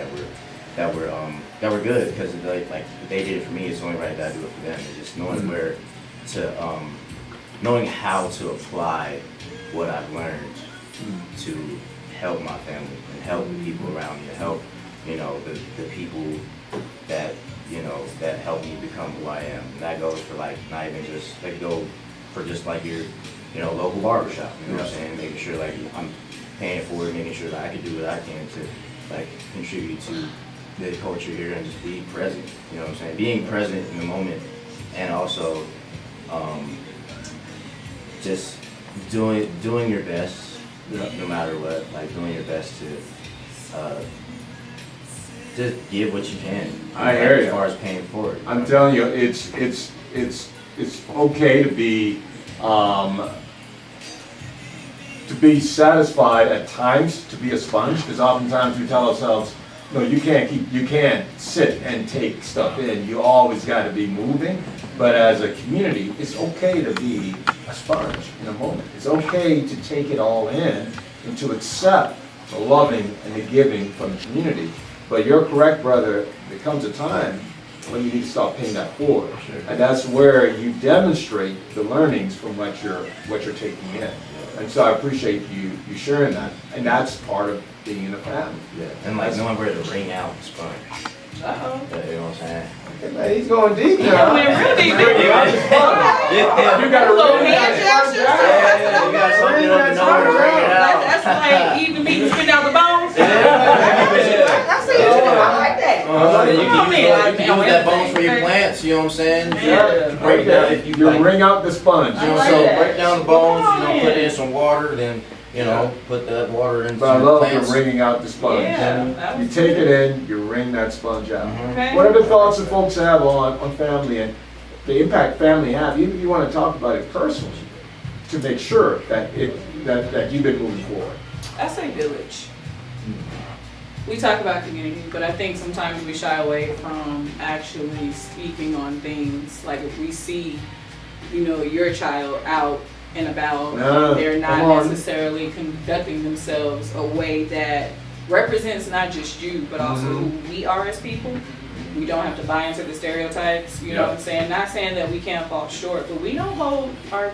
that we're good, because like if they did it for me, it's only right that I do it for them. And just knowing where to knowing how to apply what I've learned to help my family and help the people around me, to help the people that that help me become who I am. And that goes for like not even just that go for just like your local barbershop. You know what I'm saying? Making sure like I'm paying it forward, making sure that I can do what I can to like contribute to the culture here and just be present. You know what I'm saying? Being present in the moment, and also just doing your best, no matter what. Like doing your best to just give what you can. I hear you. As far as paying it forward. I'm telling you, it's okay to be satisfied at times, to be a sponge, because oftentimes we tell ourselves, no, you can't sit and take stuff in. You always got to be moving. But as a community, it's okay to be a sponge in a moment. It's okay to take it all in and to accept the loving and the giving from the community. But you're correct, brother. There comes a time when you need to start paying that forward, and that's where you demonstrate the learnings from what you're taking in. And so I appreciate you sharing that, and that's part of being in a family. Yeah, and like knowing where to wring out the sponge. Uh-oh. You know what I'm saying? Okay, man, he's going deep now. Yeah, went real deep. You got a little ring hand gestures. You got something up and know where to wring it out. That's like eating the meat and spit out the bones. I see you. I like that. You can use that bones for your plants, you know what I'm saying? Yeah. Break down if you like. Wring out the sponge. You know, so break down the bones, put in some water, then put that water into But I your love plants. the wringing out the sponge. Yeah, You take it in, you wring that sponge out. Okay. What other thoughts do folks have on family and the impact family have? Even if you want to talk about it personally, to make sure that that you've been moving forward. I say village. We talk about community, but I think sometimes we shy away from actually speaking on things. Like if we see, your child out and about, they're not necessarily conducting themselves a way that represents not just you, but also who we are as people. We don't have to buy into the stereotypes, you know what I'm saying? Not saying that we can't fall short, but we don't hold our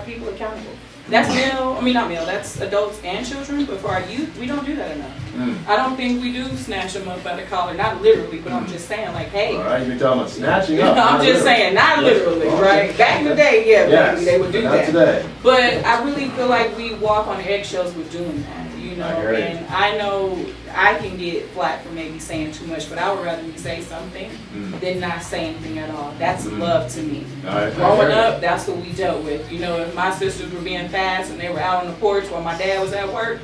people accountable. That's that's adults and children, but for our youth, we don't do that enough. I don't think we do snatch them up by the collar, not literally, but I'm just saying like, hey. All right, you're talking about snatching up. I'm just saying, not literally, right? Back in the day, maybe they would do not that. Today. But I really feel like we walk on eggshells with doing that, and I know I can get flack for maybe saying too much, but I would rather you say something than not say anything at all. That's love to me. Growing up, that's what we dealt with. If my sisters were being fast and they were out on the porch while my dad was at work,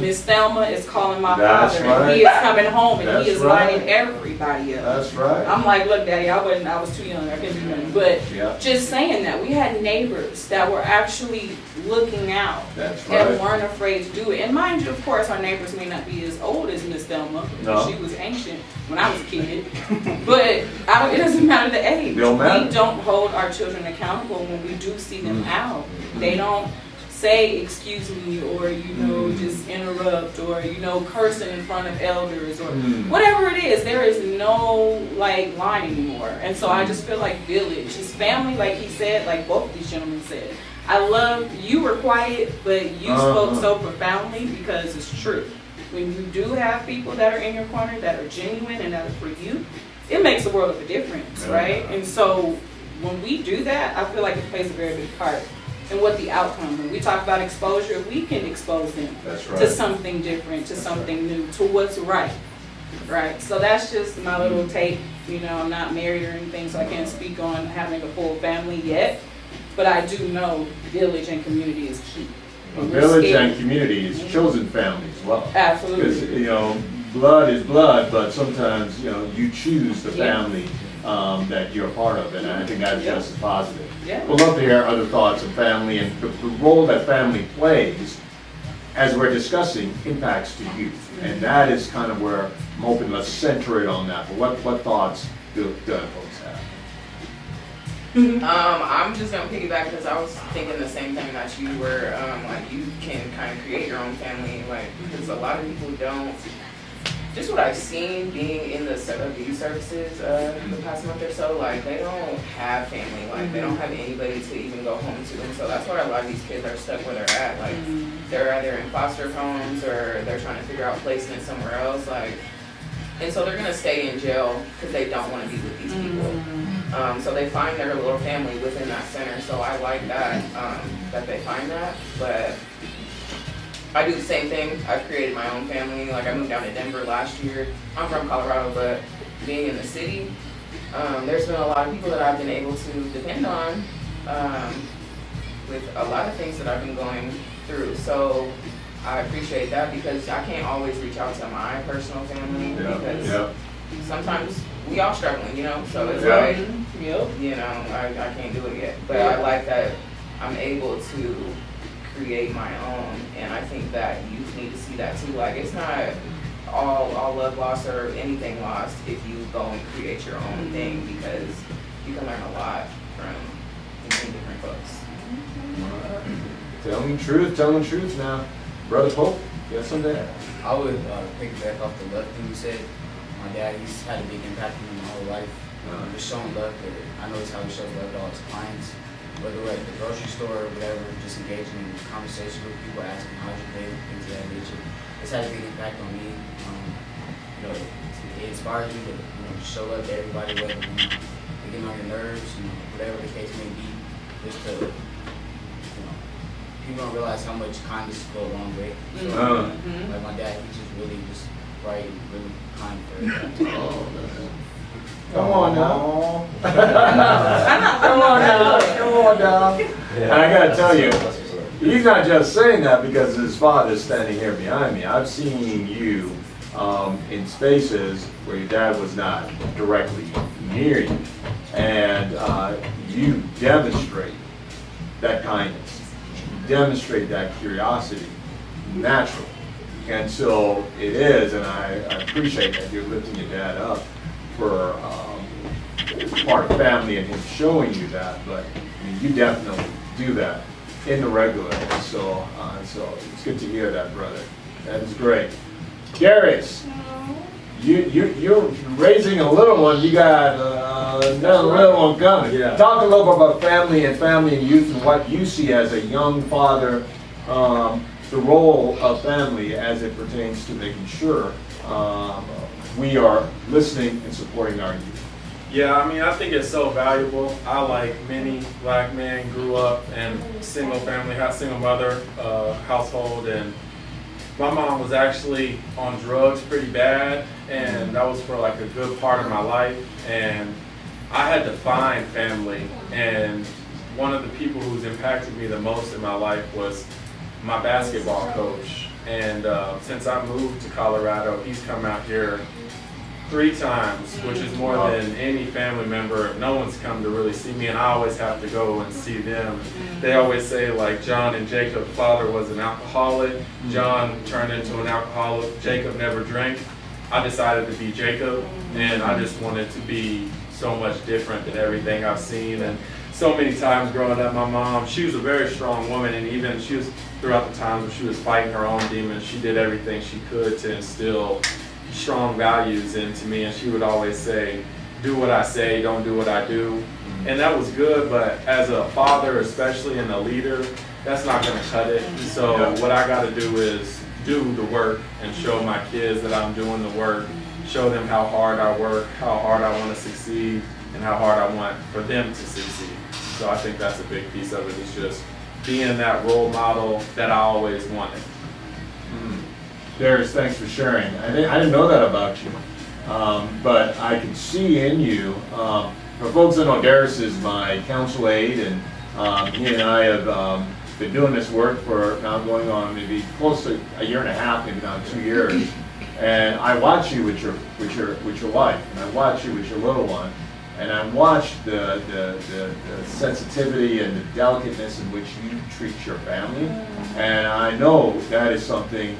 Miss Thelma is calling my father, and he is coming home and he is lining everybody up. That's right. I'm like, look, Daddy, I was too young, I couldn't do nothing. But just saying that, we had neighbors that were actually looking out That's right. and weren't afraid to do it. And mind you, of course, our neighbors may not be as old is Miss Thelma. No. She was ancient when I was a kid. But it doesn't matter the age. Don't matter. We don't hold our children accountable when we do see them out. They don't say excuse me or just interrupt or cursing in front of elders or whatever it is. There is no like line anymore. And so I just feel like village is family, like he said, like both these gentlemen said. I love you were quiet, but you spoke so profoundly because it's true. When you do have people that are in your corner that are genuine and that are for you, it makes a world of a difference, right? And so when we do that, I feel like it plays a very big part in what the outcome. When we talk about exposure, we can expose them to something different, to something new, to what's right. Right. So that's just my little take. I'm not married or anything, so I can't speak on having a full family yet. But I do know village and community is key. Village and community is chosen family as well. Absolutely. Because, blood is blood, but sometimes, you choose the family that you're a part of, and I think that's just as positive. Yeah. We'd love to hear other thoughts of family and the role that family plays, as we're discussing, impacts to youth. And that is kind of where I'm hoping let's center it on that. But what thoughts do folks have? I'm just gonna piggyback because I was thinking the same thing that you were. Like you can kind of create your own family, like because a lot of people don't. Just what I've seen being in the youth services the past month or so, like they don't have family, like they don't have anybody to even go home to, and so that's why a lot of these kids are stuck where they're at. Like they're either in foster homes or they're trying to figure out placement somewhere else, like. And so they're gonna stay in jail because they don't want to be with these people. So they find their little family within that center. So I like that that they find that. But I do the same thing. I've created my own family. Like I moved down to Denver last year. I'm from Colorado, but being in the city, there's been a lot of people that I've been able to depend on with a lot of things that I've been going through. So I appreciate that because I can't always reach out to my personal family because sometimes we all struggling, so it's like, I can't do it yet. But I like that I'm able to create my own, and I think that youth need to see that too. Like it's not all love lost or anything lost if you go and create your own thing because you can learn a lot from different folks. Telling the truth now. Brother Pope, you have something? I would pick back off the love thing you said. My dad, he's had a big impact on me my whole life. Just showing love, but I notice how he shows love to all his clients. Whether we're at the grocery store or whatever, just engaging in conversation with people, asking how's your day, things of that nature. It's had a big impact on me. It inspires me to show love to everybody, whether they get on your nerves, whatever the case may be, just to people don't realize how much kindness go a long way. So, like my dad, he's just really just bright and really kind for everybody. Come on now. Come on now. And I gotta tell you, he's not just saying that because his father's standing here behind me. I've seen you in spaces where your dad was not directly near you, and you demonstrate that kindness. Demonstrate that curiosity naturally. And so it is, and I appreciate that you're lifting your dad up for part of family and him showing you that, but you definitely do that in the regular. And so it's good to hear that, brother. That is great. Darius, you're raising a little one. You got another little one coming. Yeah. Talk a little bit about family and youth and what you see as a young father, the role of family as it pertains to making sure we are listening and supporting our youth. Yeah, I think it's so valuable. I, like many black men, grew up in single mother household, and my mom was actually on drugs pretty bad, and that was for like a good part of my life, and I had to find family, and one of the people who's impacted me the most in my life was my basketball coach. And since I moved to Colorado, he's come out here 3 times, which is more than any family member. No one's come to really see me, and I always have to go and see them. They always say, like, John and Jacob's father was an alcoholic. John turned into an alcoholic. Jacob never drank. I decided to be Jacob, and I just wanted to be so much different than everything I've seen. And so many times growing up, my mom, she was a very strong woman, and even she was, throughout the times when she was fighting her own demons, she did everything she could to instill strong values into me. And she would always say, do what I say, don't do what I do. And that was good, but as a father, especially and a leader, that's not gonna cut it. So what I gotta do is do the work and show my kids that I'm doing the work, show them how hard I work, how hard I wanna succeed, and how hard I want for them to succeed. So I think that's a big piece of it, is just being that role model that I always wanted. Darius, thanks for sharing. I didn't know that about you, but I can see in you. For folks that know, Darius is my council aide, and he and I have been doing this work for now going on maybe close to a year and a half, maybe now 2 years. And I watch you with your wife, and I watch you with your little one, and I watch the sensitivity and the delicateness in which you treat your family. And I know that is something.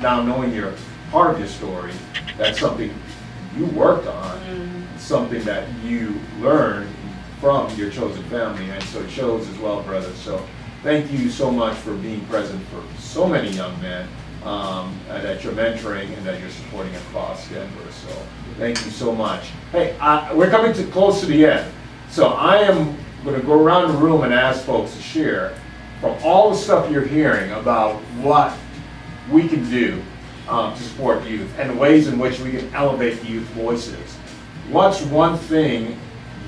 Now knowing your part of your story, that's something you worked on, something that you learned from your chosen family, and so it shows as well, brother. So thank you so much for being present for so many young men that you're mentoring and that you're supporting across Denver. So thank you so much. Hey, we're coming close to the end, so I am going to go around the room and ask folks to share from all the stuff you're hearing about what we can do to support youth and the ways in which we can elevate youth voices. What's one thing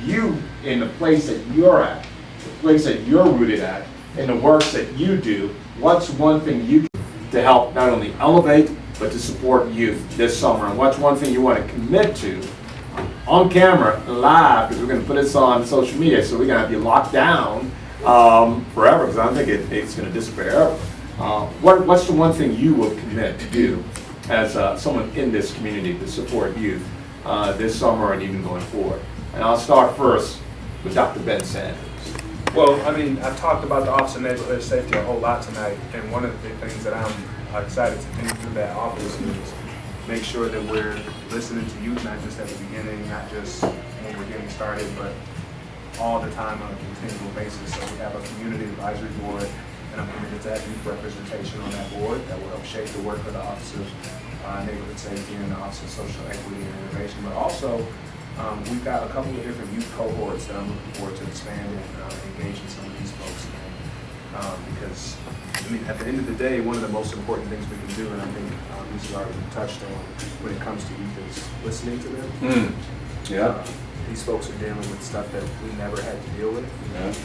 you, in the place that you're at, the place that you're rooted at, in the works that you do, what's one thing you can to help not only elevate, but to support youth this summer? And what's one thing you want to commit to on camera, live, because we're going to put this on social media, so we're going to have you locked down forever, because I don't think it's going to disappear ever. What's the one thing you will commit to do as someone in this community to support youth this summer and even going forward? And I'll start first with Dr. Ben Sanders. Well, I mean, I've talked about the Office of Neighborhood Safety a whole lot tonight, and one of the things that I'm excited to do through that office is make sure that we're listening to youth, not just at the beginning, not just when we're getting started, but all the time on a continual basis. So we have a community advisory board, and I'm committed to have youth representation on that board that will help shape the work of the Office of Neighborhood Safety and the Office of Social Equity and Innovation. But also, we've got a couple of different youth cohorts that I'm looking forward to expanding and engaging some of these folks in. Because, I mean, at the end of the day, one of the most important things we can do, and I think this has already been touched on when it comes to youth, is listening to them. These folks are dealing with stuff that we never had to deal with.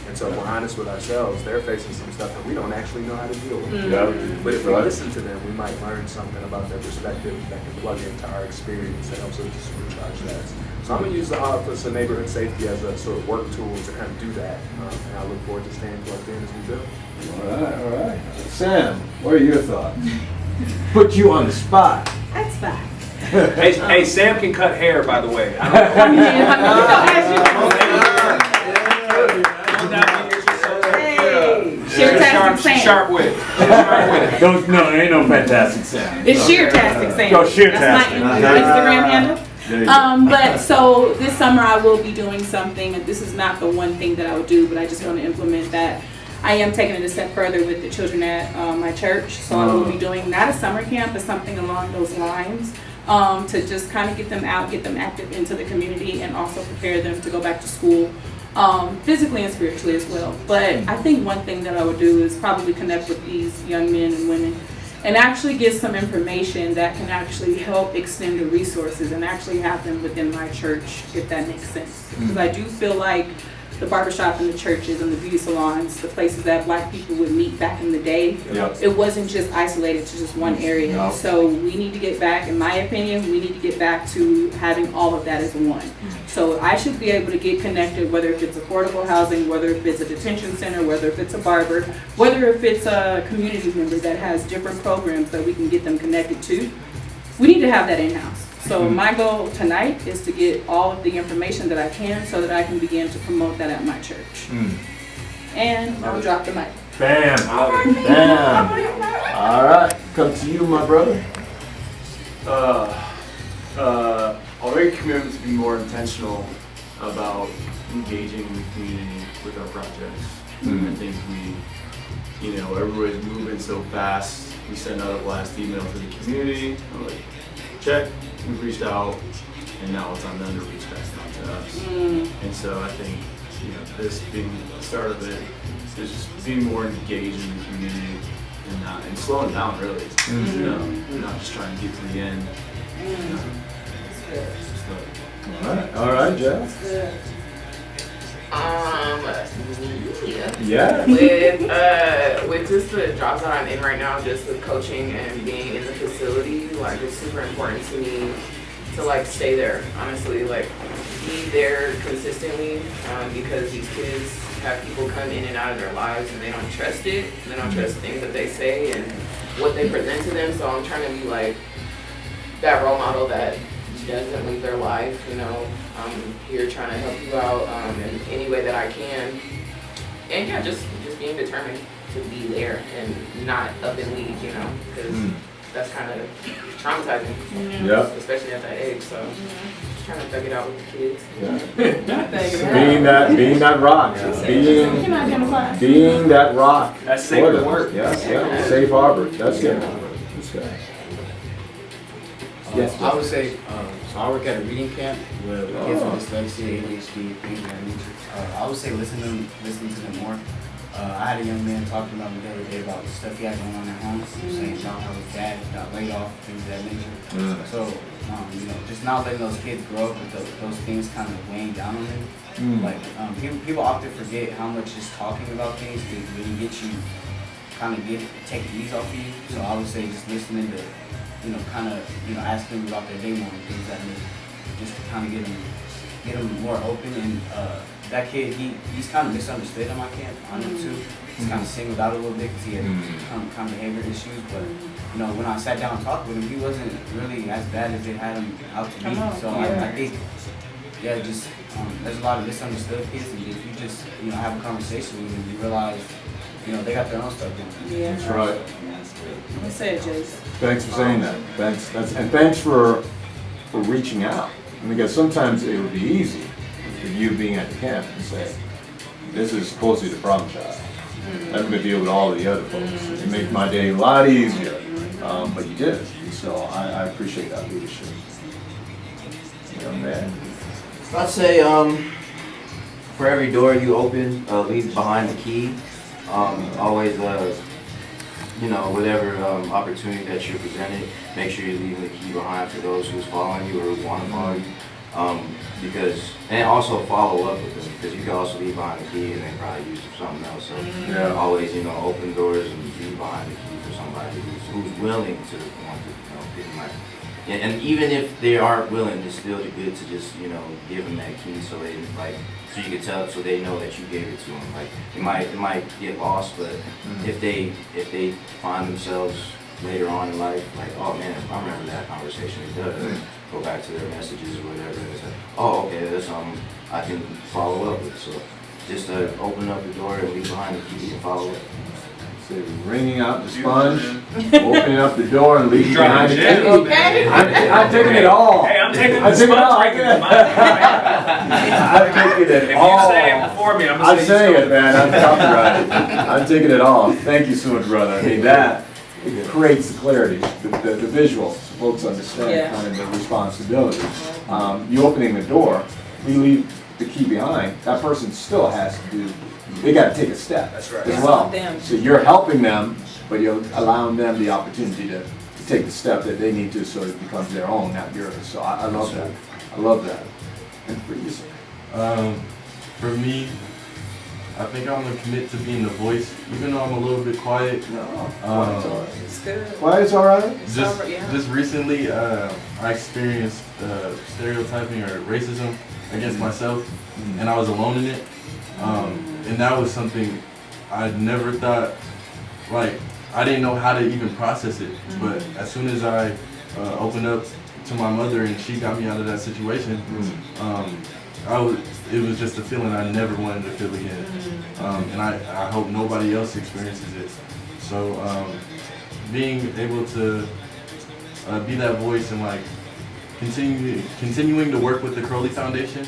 And so if we're honest with ourselves, they're facing some stuff that we don't actually know how to deal with. But if we listen to them, we might learn something about their perspective that can plug into our experience that helps us to supercharge that. So I'm going to use the Office of Neighborhood Safety as a sort of work tool to kind of do that. And I look forward to staying plugged in as we do. All right. Sam, what are your thoughts? Put you on the spot. That's fine. Hey, Sam can cut hair, by the way. Sharp wit. No, ain't no fantastic Sam. It's Sheer-tastic Sam. No, Sheer-tastic. That's my Instagram handle. But so this summer I will be doing something, and this is not the one thing that I would do, but I just want to implement that. I am taking it a step further with the children at my church, so I will be doing not a summer camp, but something along those lines. To just kind of get them out, get them active into the community, and also prepare them to go back to school physically and spiritually as well. But I think one thing that I would do is probably connect with these young men and women and actually get some information that can actually help extend the resources and actually have them within my church, if that makes sense. Because I do feel like the barbershop and the churches and the beauty salons, the places that Black people would meet back in the day, it wasn't just isolated to just one area. So we need to get back, in my opinion, we need to get back to having all of that as one. So I should be able to get connected, whether if it's affordable housing, whether if it's a detention center, whether if it's a barber, whether if it's a community member that has different programs that we can get them connected to. We need to have that in-house. So my goal tonight is to get all of the information that I can so that I can begin to promote that at my church. And I'll drop the mic. Bam. Bam. All right, come to you, my brother. I'll make a commitment to be more intentional about engaging the community with our projects. I think everybody's moving so fast. We send out a blast email to the community. I'm like, check, we've reached out, and now it's on them to reach back out to us. And so I think, this being the start of it, is just being more engaged in the community and slowing down really. Not just trying to get to the end. All right, Jeff. Yeah. With just the jobs that I'm in right now, just with coaching and being in the facility, like it's super important to me to like stay there. Honestly, like be there consistently because these kids have people come in and out of their lives and they don't trust it. They don't trust things that they say and what they present to them. So I'm trying to be like that role model that doesn't leave their life. I'm here trying to help you out in any way that I can. And yeah, just being determined to be there and not up and leave, because that's kind of traumatizing, especially at that age. So just trying to thug it out with the kids. Being that rock, being that rock. That's safe work. Yeah, safe harbor. That's good. Yes. I would say, so I work at a reading camp with kids with dyslexia, ADHD, things of that nature. I would say listen to them more. I had a young man talking about me the other day about the stuff he had going on at home. He was saying about how his dad got laid off, things of that nature. So, just not letting those kids grow up with those things kind of weighing down on them. Like, people often forget how much just talking about things can really get you, take the ease off of you. So I would say just listening to, asking them about their day morning, things that need, just to kind of get them more open. And that kid, he's kind of misunderstood in my camp. I know too. He's kind of singled out a little bit because he had kind of behavior issues. But when I sat down and talked with him, he wasn't really as bad as they had him out to be. So I think, there's a lot of misunderstood kids, and if you just have a conversation with them, you realize they got their own stuff going on. Yeah. That's right. Let's say it, Jace. Thanks for saying that. Thanks for reaching out. Because sometimes it would be easy for you being at the camp and say, this is supposed to be the problem child. I'm going to deal with all of the other folks. It makes my day a lot easier. But you did. So I appreciate that leadership. Young man. I'd say for every door you open, leave behind the key. Always, whatever opportunity that you're presented, make sure you're leaving the key behind for those who's following you or who want to follow you. And also follow up with them, because you can also leave behind the key and then probably use it for something else. So always, open doors and leave behind the key for somebody who's willing to want to, get them. And even if they aren't willing, it's still good to just, give them that key so they so you can tell, so they know that you gave it to them. Like it might get lost, but if they find themselves later on in life, like, oh man, I remember that conversation. Go back to their messages or whatever, and say, oh okay, that's I can follow up with. So just open up the door and leave behind the key and follow up. Wringing out the sponge, opening up the door and leaving behind the key. I'm taking it all. Hey, I'm taking the sponge right there. I'm taking it all. If you say it before me, I'm saying it, man. I'm copyrighted. I'm taking it all. Thank you so much, brother. I mean, that creates the clarity, the visual, so folks understand kind of the responsibility. You opening the door, you leave the key behind, that person still has to do, they got to take a step as well. So you're helping them, but you're allowing them the opportunity to take the step that they need to so it becomes their own, not yours. So I love that. I love that. And for you, sir? For me, I think I'm going to commit to being the voice, even though I'm a little bit quiet. Quiet's all right. It's good. Quiet's all right? Just recently, I experienced stereotyping or racism against myself, and I was alone in it. And that was something I never thought, I didn't know how to even process it. But as soon as I opened up to my mother, and she got me out of that situation. It was just a feeling I never wanted to feel again, and I hope nobody else experiences it. So being able to be that voice and like continuing to work with the Crowley Foundation,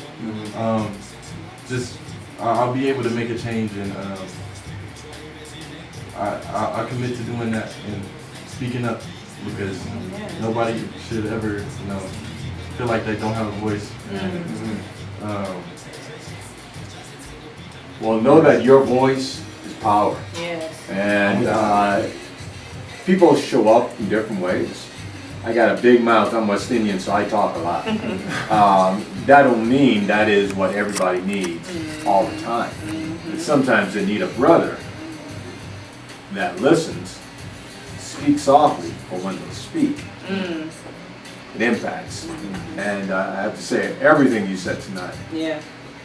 I'll be able to make a change, and I commit to doing that and speaking up, because nobody should ever, feel like they don't have a voice. Well, know that your voice is power. Yes. And people show up in different ways. I got a big mouth. I'm West Indian, so I talk a lot. That don't mean that is what everybody needs all the time. But sometimes they need a brother that listens, speaks softly, but when they speak, it impacts. And I have to say, everything you said tonight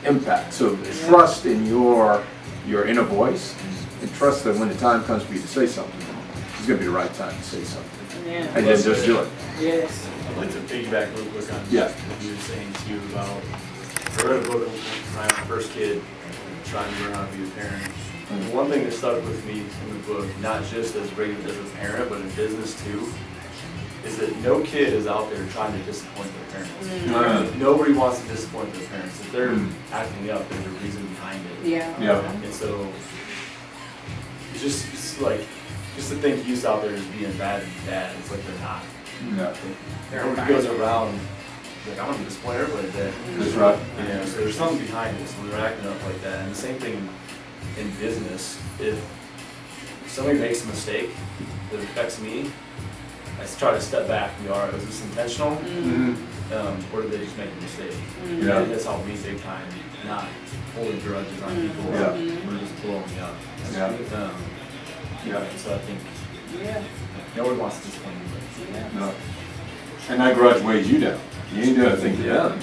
impacts. So trust in your inner voice, and trust that when the time comes for you to say something, it's going to be the right time to say something. And then just do it. Yes. I'd like to piggyback real quick on what you were saying too about, I read a book when I was my first kid, trying to learn how to be a parent. And one thing that stuck with me in the book, not just as a parent, but in business too, is that no kid is out there trying to disappoint their parents. Nobody wants to disappoint their parents. If they're acting up, there's a reason behind it. And so, it's just like, just to think youth out there as being bad and bad, it's like they're not. Everybody goes around, like, I want to disappoint everybody today. That's right. So there's something behind it, so we're acting up like that. And the same thing in business, if somebody makes a mistake that affects me, I try to step back and go, all right, was this intentional? Or did they just make a mistake? That's helped me big time, not holding grudges on people or just blowing me up. So I think no one wants to disappoint you. No. And that grudge weighs you down. You ain't doing a thing to them.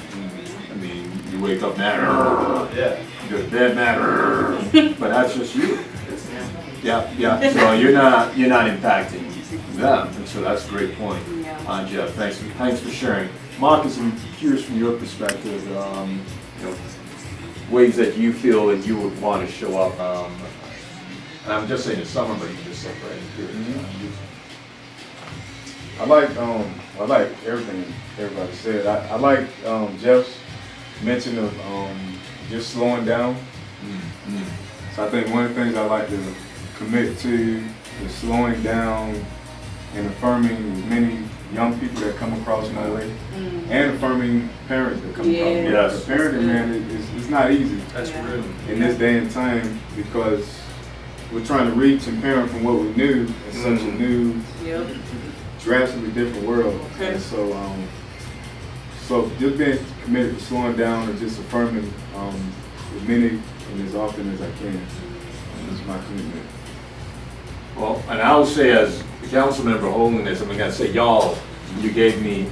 I mean, you wake up mad, you go to bed mad, but that's just you. So you're not impacting them, and so that's a great point, Jeff. Thanks for sharing. Marcus, I'm curious from your perspective, ways that you feel that you would want to show up. And I'm just saying the summer, but you can just say for any period. I like everything everybody said. I like Jeff's mention of just slowing down. So I think one of the things I like to commit to is slowing down and affirming as many young people that come across my way, and affirming parents that come across my way. Yes. Parenting, man, it's not easy. That's real. In this day and time, because we're trying to reach and parent from what we knew in such a new, drastically different world. And so just being committed to slowing down and just affirming as many and as often as I can. That's my commitment. Well, and I will say, as Councilmember Holiness, I'm going to say, y'all, you gave me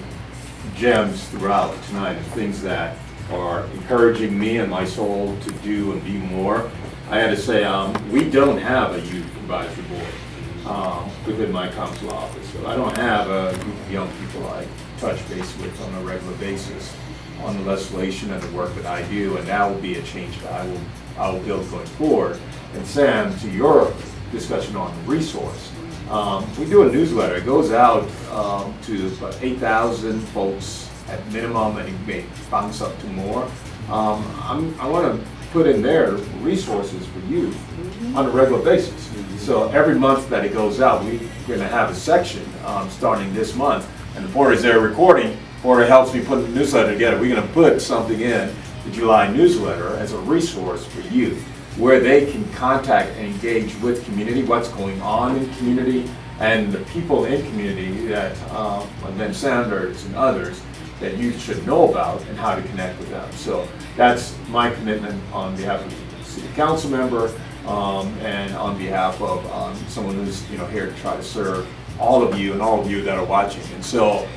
gems throughout tonight of things that are encouraging me and my soul to do and be more. I had to say, we don't have a youth advisory board within my council office. So I don't have a group of young people I touch base with on a regular basis on the legislation and the work that I do, and that will be a change that I will build going forward. And Sam, to your discussion on the resource, we do a newsletter. It goes out to about 8,000 folks at minimum, and it may bounce up to more. I want to put in there resources for youth on a regular basis. So every month that it goes out, we're going to have a section starting this month. And the Porter's there recording. Porter helps me put the newsletter together. We're going to put something in the July newsletter as a resource for youth, where they can contact and engage with community, what's going on in community, and the people in community that, like Ben Sanders and others, that you should know about and how to connect with them. So that's my commitment on behalf of the city council member and on behalf of someone who's here to try to serve all of you and all of you that are watching. And so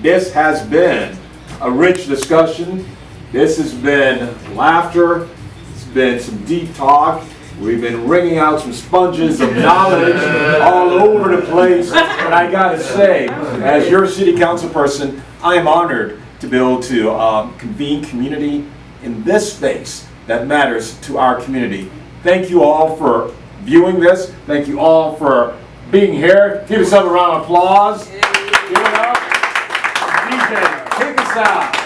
this has been a rich discussion. This has been laughter. It's been some deep talk. We've been wringing out some sponges of knowledge all over the place. And I gotta say, as your city council person, I am honored to be able to convene community in this space that matters to our community. Thank you all for viewing this. Thank you all for being here. Give yourself a round of applause. Give it up. DJ, take us out.